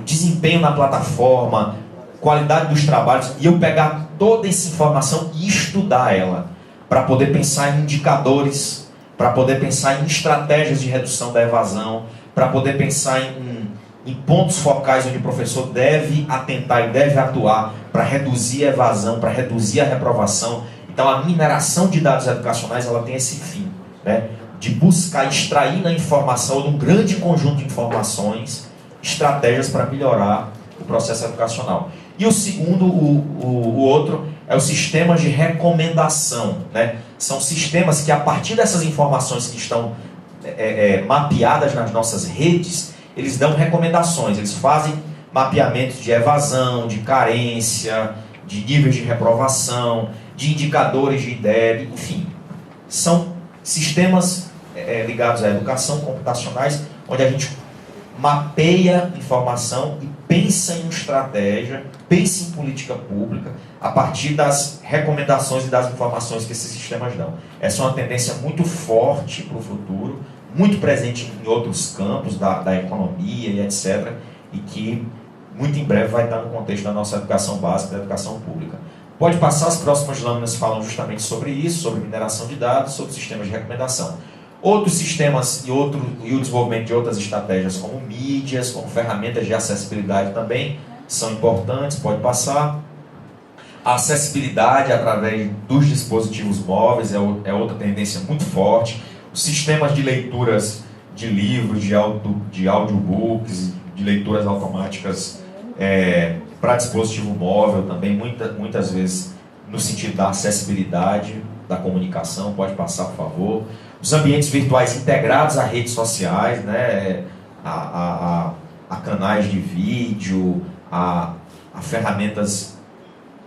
desempenho na plataforma, qualidade dos trabalhos, e eu pegar toda essa informação e estudar ela, para poder pensar em indicadores, para poder pensar em estratégias de redução da evasão, para poder pensar em pontos focais onde o professor deve atentar e deve atuar para reduzir a evasão, para reduzir a reprovação. Então a mineração de dados educacionais, ela tem esse fim, né? De buscar extrair na informação, ou num grande conjunto de informações, estratégias para melhorar o processo educacional. E o segundo, o outro, é os sistemas de recomendação, né? São sistemas que, a partir dessas informações que estão mapeadas nas nossas redes, eles dão recomendações, eles fazem mapeamentos de evasão, de carência, de níveis de reprovação, de indicadores de IDEB, enfim. São sistemas ligados à educação, computacionais, onde a gente mapeia informação e pensa em estratégia, pensa em política pública, a partir das recomendações e das informações que esses sistemas dão. Essa é uma tendência muito forte para o futuro, muito presente em outros campos da economia e etc., e que muito em breve vai estar no contexto da nossa educação básica, da educação pública. Pode passar, as próximas lâminas falam justamente sobre isso, sobre mineração de dados, sobre sistemas de recomendação. Outros sistemas e o desenvolvimento de outras estratégias, como mídias, como ferramentas de acessibilidade também, são importantes, pode passar. A acessibilidade através dos dispositivos móveis é outra tendência muito forte. Os sistemas de leituras de livros, de audiobooks, de leituras automáticas para dispositivo móvel também, muitas vezes no sentido da acessibilidade, da comunicação, pode passar, por favor. Os ambientes virtuais integrados a redes sociais, né? a canais de vídeo, a ferramentas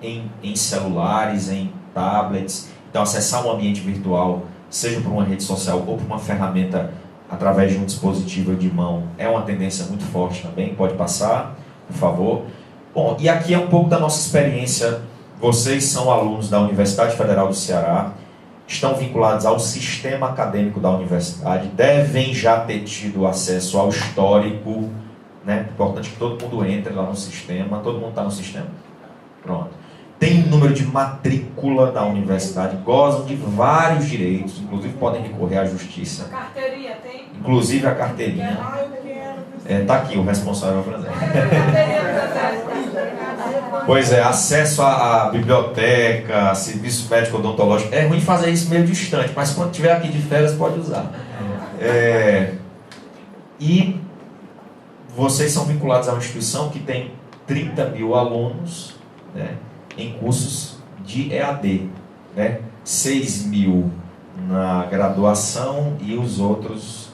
em celulares, em tablets. Então, acessar um ambiente virtual, seja por uma rede social ou por uma ferramenta através de um dispositivo de mão, é uma tendência muito forte também. Pode passar, por favor. Bom, e aqui é um pouco da nossa experiência. Vocês são alunos da Universidade Federal do Ceará, estão vinculados ao sistema acadêmico da universidade, devem já ter tido acesso ao histórico, né? Importante que todo mundo entre lá no sistema. Todo mundo está no sistema? Pronto. Tem um número de matrícula da universidade, gozam de vários direitos, inclusive podem recorrer à justiça. A carteirinha tem? Inclusive a carteirinha. Está aqui o responsável por exemplo. Pois é, acesso à biblioteca, serviço médico odontológico. É ruim fazer isso meio distante, mas quando estiver aqui de férias pode usar. E vocês são vinculados a uma instituição que tem 30 mil alunos, né, em cursos de EAD, né? 6 mil na graduação e os outros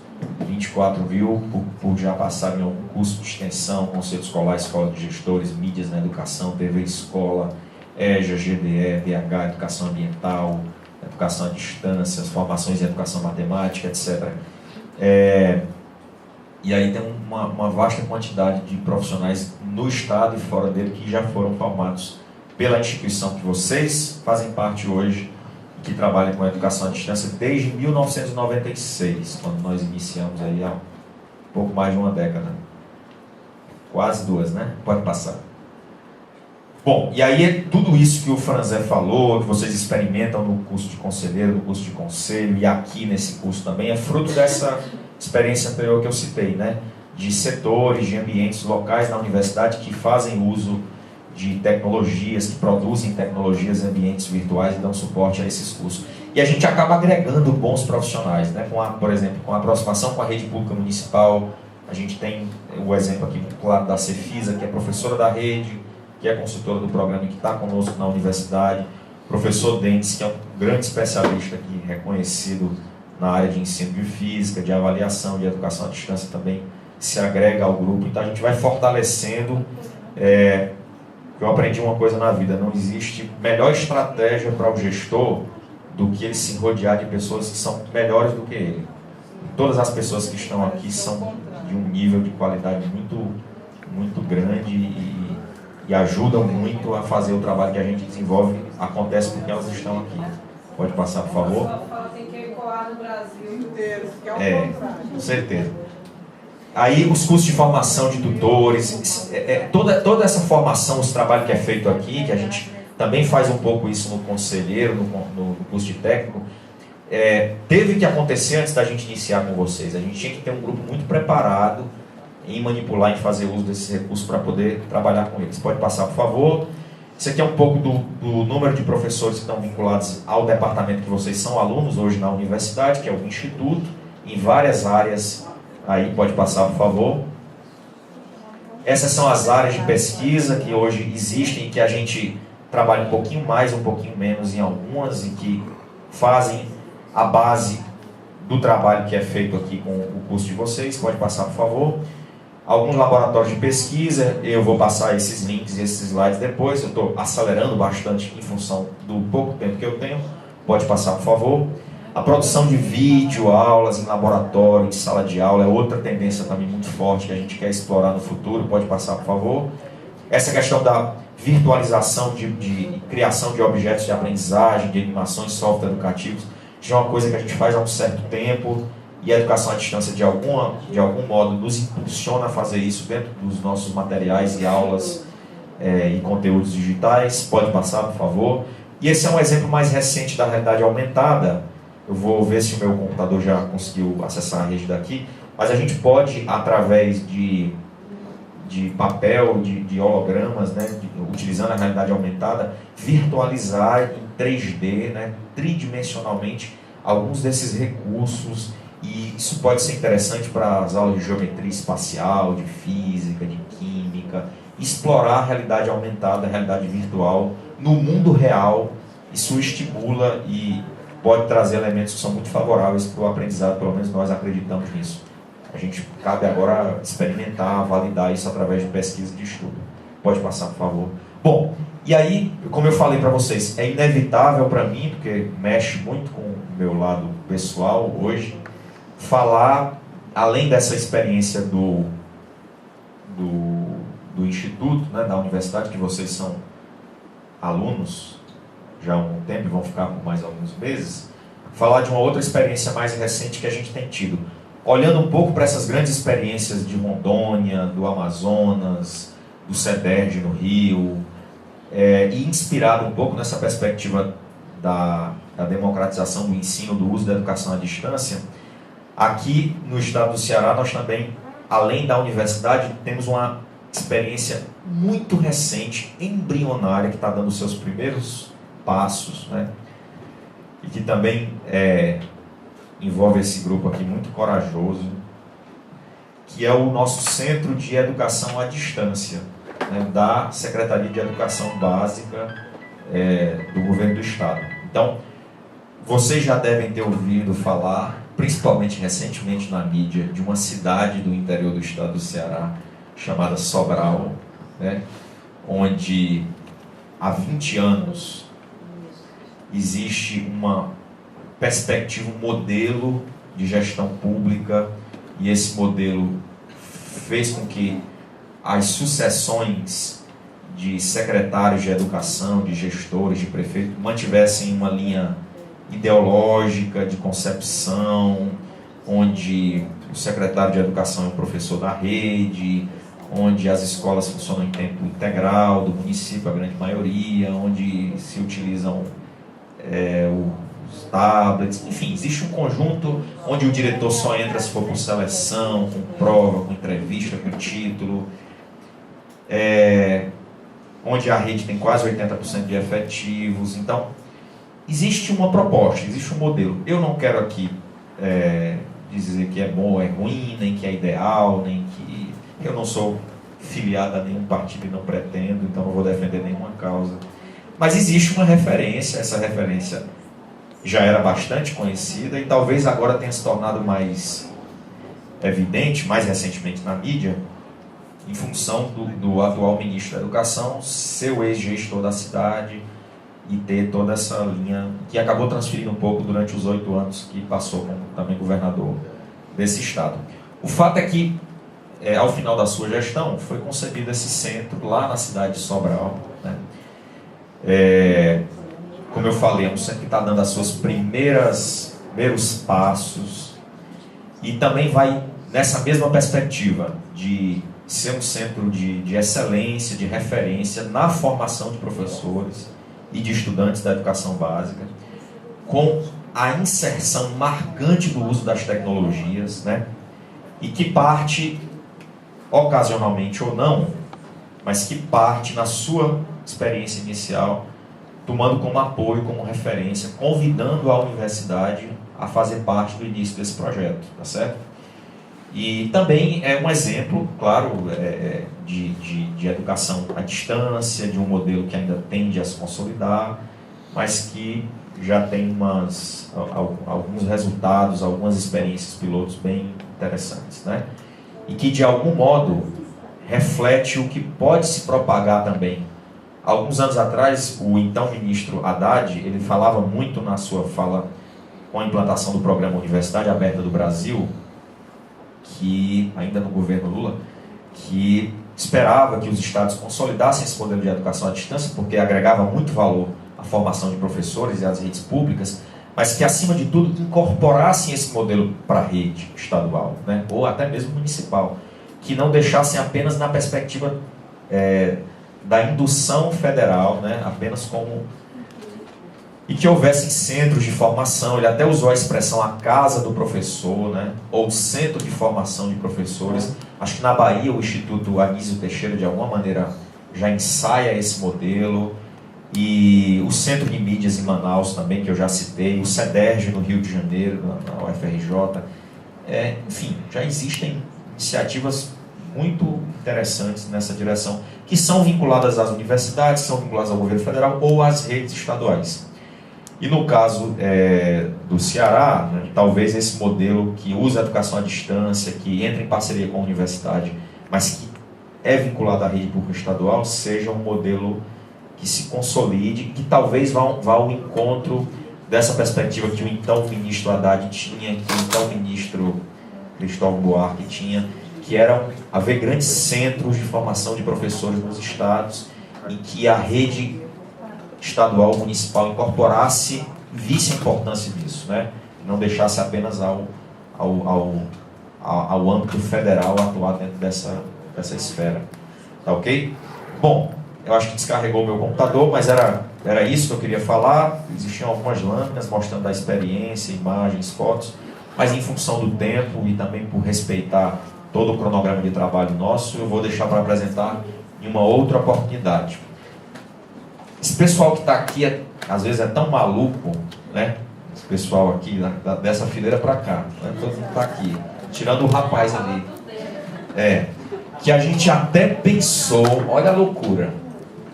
24 mil por já passarem em algum curso de extensão, Conselho Escolar, Escola de Gestores, Mídias na Educação, TV Escola, EJA, GDE, BH, Educação Ambiental, Educação à Distância, formações em Educação Matemática, etc. E aí tem uma vasta quantidade de profissionais no estado e fora dele que já foram formados pela instituição que vocês fazem parte hoje, que trabalha com a educação à distância desde 1996, quando nós iniciamos aí há pouco mais de uma década. Quase duas, né? Pode passar. Bom, e aí é tudo isso que o Franzé falou, que vocês experimentam no curso de conselheiro, no curso de conselho e aqui nesse curso também, é fruto dessa experiência anterior que eu citei, né? De setores, de ambientes locais na universidade que fazem uso de tecnologias, que produzem tecnologias em ambientes virtuais e dão suporte a esses cursos. E a gente acaba agregando bons profissionais, né? Por exemplo, com a aproximação com a rede pública municipal, a gente tem o exemplo aqui claro da Cefisa, que é professora da rede, que é consultora do programa e que está conosco na universidade, o professor Dentes, que é um grande especialista aqui, reconhecido na área de ensino de física, de avaliação, de educação à distância também, se agrega ao grupo. Então a gente vai fortalecendo. Eu aprendi uma coisa na vida: não existe melhor estratégia para o gestor do que ele se rodear de pessoas que são melhores do que ele. Todas as pessoas que estão aqui são de um nível de qualidade muito grande e ajudam muito a fazer o trabalho que a gente desenvolve acontece porque elas estão aqui. Pode passar, por favor. Só fala tem que ecoar no Brasil inteiro, que é o contrário. Com certeza. Aí os cursos de formação de tutores, toda essa formação, esse trabalho que é feito aqui, que a gente também faz um pouco isso no conselheiro, no curso de técnico, teve que acontecer antes da gente iniciar com vocês. A gente tinha que ter um grupo muito preparado em manipular, em fazer uso desses recursos para poder trabalhar com eles. Pode passar, por favor. Isso aqui é um pouco do número de professores que estão vinculados ao departamento que vocês são alunos hoje na universidade, que é o Instituto, em várias áreas. Aí, pode passar, por favor. Essas são as áreas de pesquisa que hoje existem e que a gente trabalha um pouquinho mais, um pouquinho menos em algumas e que fazem a base do trabalho que é feito aqui com o curso de vocês. Pode passar, por favor. Alguns laboratórios de pesquisa, eu vou passar esses links e esses slides depois. Eu estou acelerando bastante em função do pouco tempo que eu tenho. Pode passar, por favor. A produção de vídeo, aulas em laboratório, em sala de aula, é outra tendência também muito forte que a gente quer explorar no futuro. Pode passar, por favor. Essa questão da virtualização de criação de objetos de aprendizagem, de animações, software educativos, já é uma coisa que a gente faz há um certo tempo. E a educação à distância, de algum modo, nos impulsiona a fazer isso dentro dos nossos materiais e aulas e conteúdos digitais. Pode passar, por favor. E esse é um exemplo mais recente da realidade aumentada. Eu vou ver se o meu computador já conseguiu acessar a rede daqui. Mas a gente pode, através de papel, de hologramas, né, utilizando a realidade aumentada, virtualizar em 3D, né, tridimensionalmente, alguns desses recursos. E isso pode ser interessante para as aulas de geometria espacial, de física, de química, explorar a realidade aumentada, a realidade virtual no mundo real. Isso estimula e pode trazer elementos que são muito favoráveis para o aprendizado, pelo menos nós acreditamos nisso. A gente cabe agora experimentar, validar isso através de pesquisa e de estudo. Pode passar, por favor. Bom, e aí, como eu falei para vocês, é inevitável para mim, porque mexe muito com o meu lado pessoal hoje, falar, além dessa experiência do Instituto, né, da universidade, que vocês são alunos já há um tempo e vão ficar por mais alguns meses, falar de uma outra experiência mais recente que a gente tem tido. Olhando um pouco para essas grandes experiências de Rondônia, do Amazonas, do CEDERJ no Rio, e inspirado um pouco nessa perspectiva da democratização do ensino, do uso da educação à distância. Aqui no estado do Ceará, nós também, além da universidade, temos uma experiência muito recente, embrionária, que está dando seus primeiros passos, né? E que também envolve esse grupo aqui muito corajoso, que é o nosso Centro de Educação à Distância, né, da Secretaria de Educação Básica do Governo do Estado. Então, vocês já devem ter ouvido falar, principalmente recentemente na mídia, de uma cidade do interior do estado do Ceará, chamada Sobral, né, onde há 20 anos existe uma perspectiva, um modelo de gestão pública, e esse modelo fez com que as sucessões de secretários de educação, de gestores, de prefeitos, mantivessem uma linha ideológica, de concepção, onde o secretário de educação é o professor da rede, onde as escolas funcionam em tempo integral, do município, a grande maioria, onde se utilizam os tablets, enfim, existe um conjunto onde o diretor só entra se for por seleção, com prova, com entrevista, com título, onde a rede tem quase 80% de efetivos. Então, existe uma proposta, existe um modelo. Eu não quero aqui dizer que é bom ou é ruim, nem que é ideal, nem que... Eu não sou filiado a nenhum partido e não pretendo, então não vou defender nenhuma causa. Mas existe uma referência, essa referência já era bastante conhecida e talvez agora tenha se tornado mais evidente, mais recentemente na mídia, em função do atual ministro da Educação ser o ex-gestor da cidade e ter toda essa linha que acabou transferindo um pouco durante os 8 anos que passou como também governador desse estado. O fato é que, ao final da sua gestão, foi concebido esse centro lá na cidade de Sobral, né? como eu falei, é um centro que está dando as suas primeiros passos e também vai nessa mesma perspectiva de ser um centro de excelência, de referência na formação de professores e de estudantes da educação básica, com a inserção marcante do uso das tecnologias, né? E que parte, ocasionalmente ou não, mas que parte na sua experiência inicial, tomando como apoio, como referência, convidando a universidade a fazer parte do início desse projeto, tá certo? E também é um exemplo, claro, de educação à distância, de um modelo que ainda tende a se consolidar, mas que já tem alguns resultados, algumas experiências pilotos bem interessantes, né? E que, de algum modo, reflete o que pode se propagar também. Alguns anos atrás, o então ministro Haddad, ele falava muito na sua fala com a implantação do programa Universidade Aberta do Brasil, que, ainda no governo Lula, que esperava que os estados consolidassem esse modelo de educação à distância, porque agregava muito valor à formação de professores e às redes públicas, mas que, acima de tudo, incorporassem esse modelo para a rede estadual, né? Ou até mesmo municipal, que não deixassem apenas na perspectiva da indução federal, né? Apenas como... E que houvessem centros de formação. Ele até usou a expressão a casa do professor, né? Ou centro de formação de professores. Acho que na Bahia o Instituto Anísio Teixeira, de alguma maneira, já ensaia esse modelo. E o Centro de Mídias em Manaus também, que eu já citei. O CEDERJ no Rio de Janeiro, na UFRJ. Enfim, já existem iniciativas muito interessantes nessa direção, que são vinculadas às universidades, são vinculadas ao governo federal ou às redes estaduais. E no caso do Ceará, né, talvez esse modelo que usa a educação à distância, que entra em parceria com a universidade, mas que é vinculado à rede pública estadual, seja um modelo que se consolide, que talvez vá ao encontro dessa perspectiva que o então ministro Haddad tinha, que o então ministro Cristóvão Buarque tinha, que eram haver grandes centros de formação de professores nos estados, em que a rede estadual, municipal incorporasse, visse a importância disso, né? Não deixasse apenas ao âmbito federal atuar dentro dessa esfera. Tá ok? Bom, eu acho que descarregou o meu computador, mas era isso que eu queria falar. Existiam algumas lâminas mostrando a experiência, imagens, fotos, mas em função do tempo e também por respeitar todo o cronograma de trabalho nosso, eu vou deixar para apresentar em uma outra oportunidade. Esse pessoal que está aqui, às vezes é tão maluco, né? Esse pessoal aqui, dessa fileira para cá, né? Todo mundo está aqui, tirando o rapaz ali. Que a gente até pensou, olha a loucura,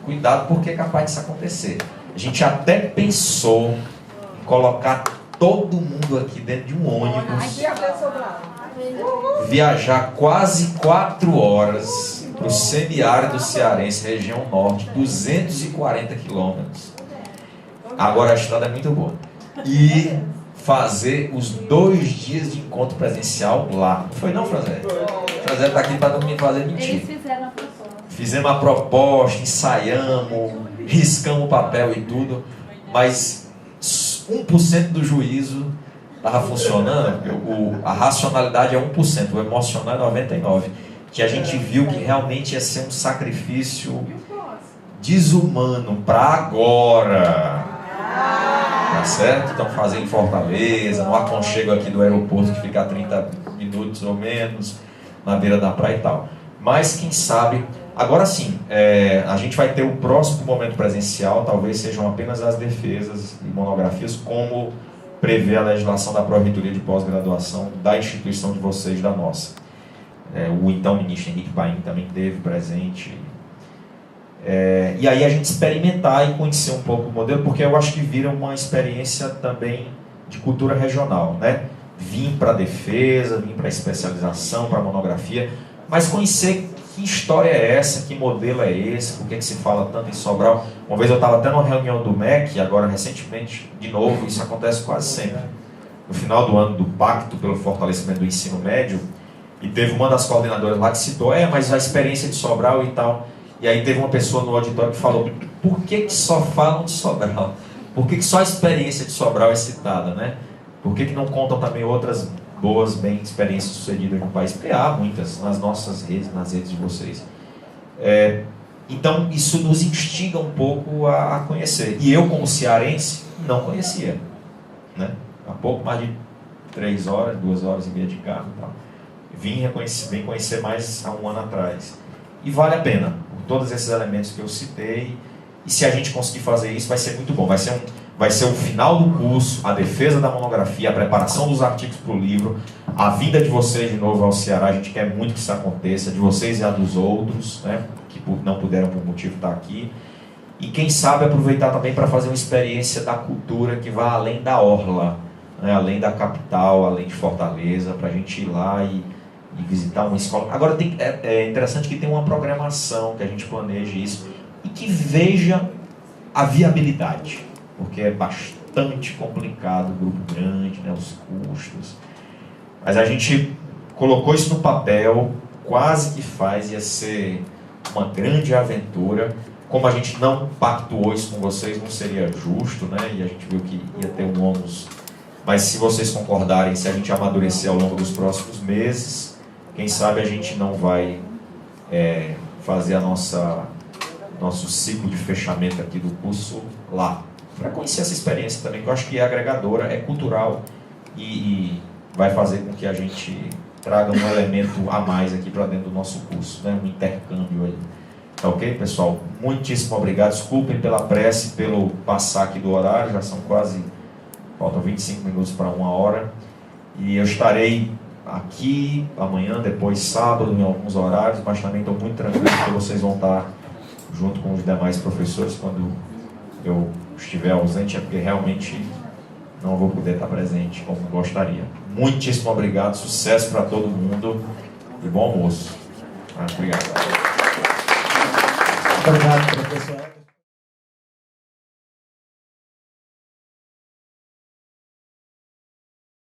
cuidado porque é capaz disso acontecer. A gente até pensou em colocar todo mundo aqui dentro de um ônibus, viajar quase 4 horas para o semiárido cearense, região norte, 240 quilômetros. Agora a estrada é muito boa. E fazer os 2 dias de encontro presencial lá. Não foi não, Franzé? Franzé está aqui para não me fazer mentir. Eles fizeram a proposta. Fizemos a proposta, ensaiamos, riscamos o papel e tudo, mas 1% do juízo estava funcionando. A racionalidade é 1%, o emocional é 99%. Que a gente viu que realmente ia ser um sacrifício desumano para agora. Tá certo? Estão fazendo em Fortaleza, no aconchego aqui do aeroporto, que fica a 30 minutos ou menos, na beira da praia e tal. Mas quem sabe, agora sim, a gente vai ter o próximo momento presencial, talvez sejam apenas as defesas e monografias, como prevê a legislação da Pró-Reitoria de Pós-Graduação da instituição de vocês, da nossa. O então ministro Henrique Paim também esteve presente. E aí a gente experimentar e conhecer um pouco o modelo, porque eu acho que vira uma experiência também de cultura regional, né? Vim para a defesa, vim para a especialização, para a monografia, mas conhecer que história é essa, que modelo é esse, por que se fala tanto em Sobral. Uma vez eu estava até numa reunião do MEC, agora recentemente, de novo, isso acontece quase sempre, no final do ano do Pacto pelo Fortalecimento do Ensino Médio, e teve uma das coordenadoras lá que citou, mas a experiência de Sobral e tal. E aí teve uma pessoa no auditório que falou, por que só falam de Sobral? Por que só a experiência de Sobral é citada, né? Por que não contam também outras boas, bem experiências sucedidas no país? Porque há muitas nas nossas redes, nas redes de vocês. Então, isso nos instiga um pouco a conhecer. E eu, como cearense, não conhecia, né? Há pouco mais de 3 horas, 2 horas e meia de carro e tal. Vim conhecer mais há um ano atrás. E vale a pena, por todos esses elementos que eu citei. E se a gente conseguir fazer isso, vai ser muito bom. Vai ser o final do curso, a defesa da monografia, a preparação dos artigos para o livro, a vinda de vocês de novo ao Ceará. A gente quer muito que isso aconteça, de vocês e a dos outros, né, que não puderam por motivo estar aqui. E quem sabe aproveitar também para fazer uma experiência da cultura que vá além da orla, né, além da capital, além de Fortaleza, para a gente ir lá e visitar uma escola. Agora é interessante que tem uma programação, que a gente planeje isso e que veja a viabilidade, porque é bastante complicado, grupo grande, né, os custos. Mas a gente colocou isso no papel, quase que faz, ia ser uma grande aventura. Como a gente não pactuou isso com vocês, não seria justo, né? E a gente viu que ia ter um ônus. Mas se vocês concordarem, se a gente amadurecer ao longo dos próximos meses, quem sabe a gente não vai fazer nosso ciclo de fechamento aqui do curso lá, para conhecer essa experiência também, que eu acho que é agregadora, é cultural e vai fazer com que a gente traga um elemento a mais aqui para dentro do nosso curso, né? Um intercâmbio aí. Tá ok, pessoal? Muitíssimo obrigado. Desculpem pela pressa, pelo passar aqui do horário, já são faltam 25 minutos para 1 hora. E eu estarei aqui amanhã, depois sábado, em alguns horários, mas também estou muito tranquilo que vocês vão estar junto com os demais professores quando eu estiver ausente, é porque realmente não vou poder estar presente como gostaria. Muitíssimo obrigado, sucesso para todo mundo e bom almoço. Obrigado. Obrigado, professor.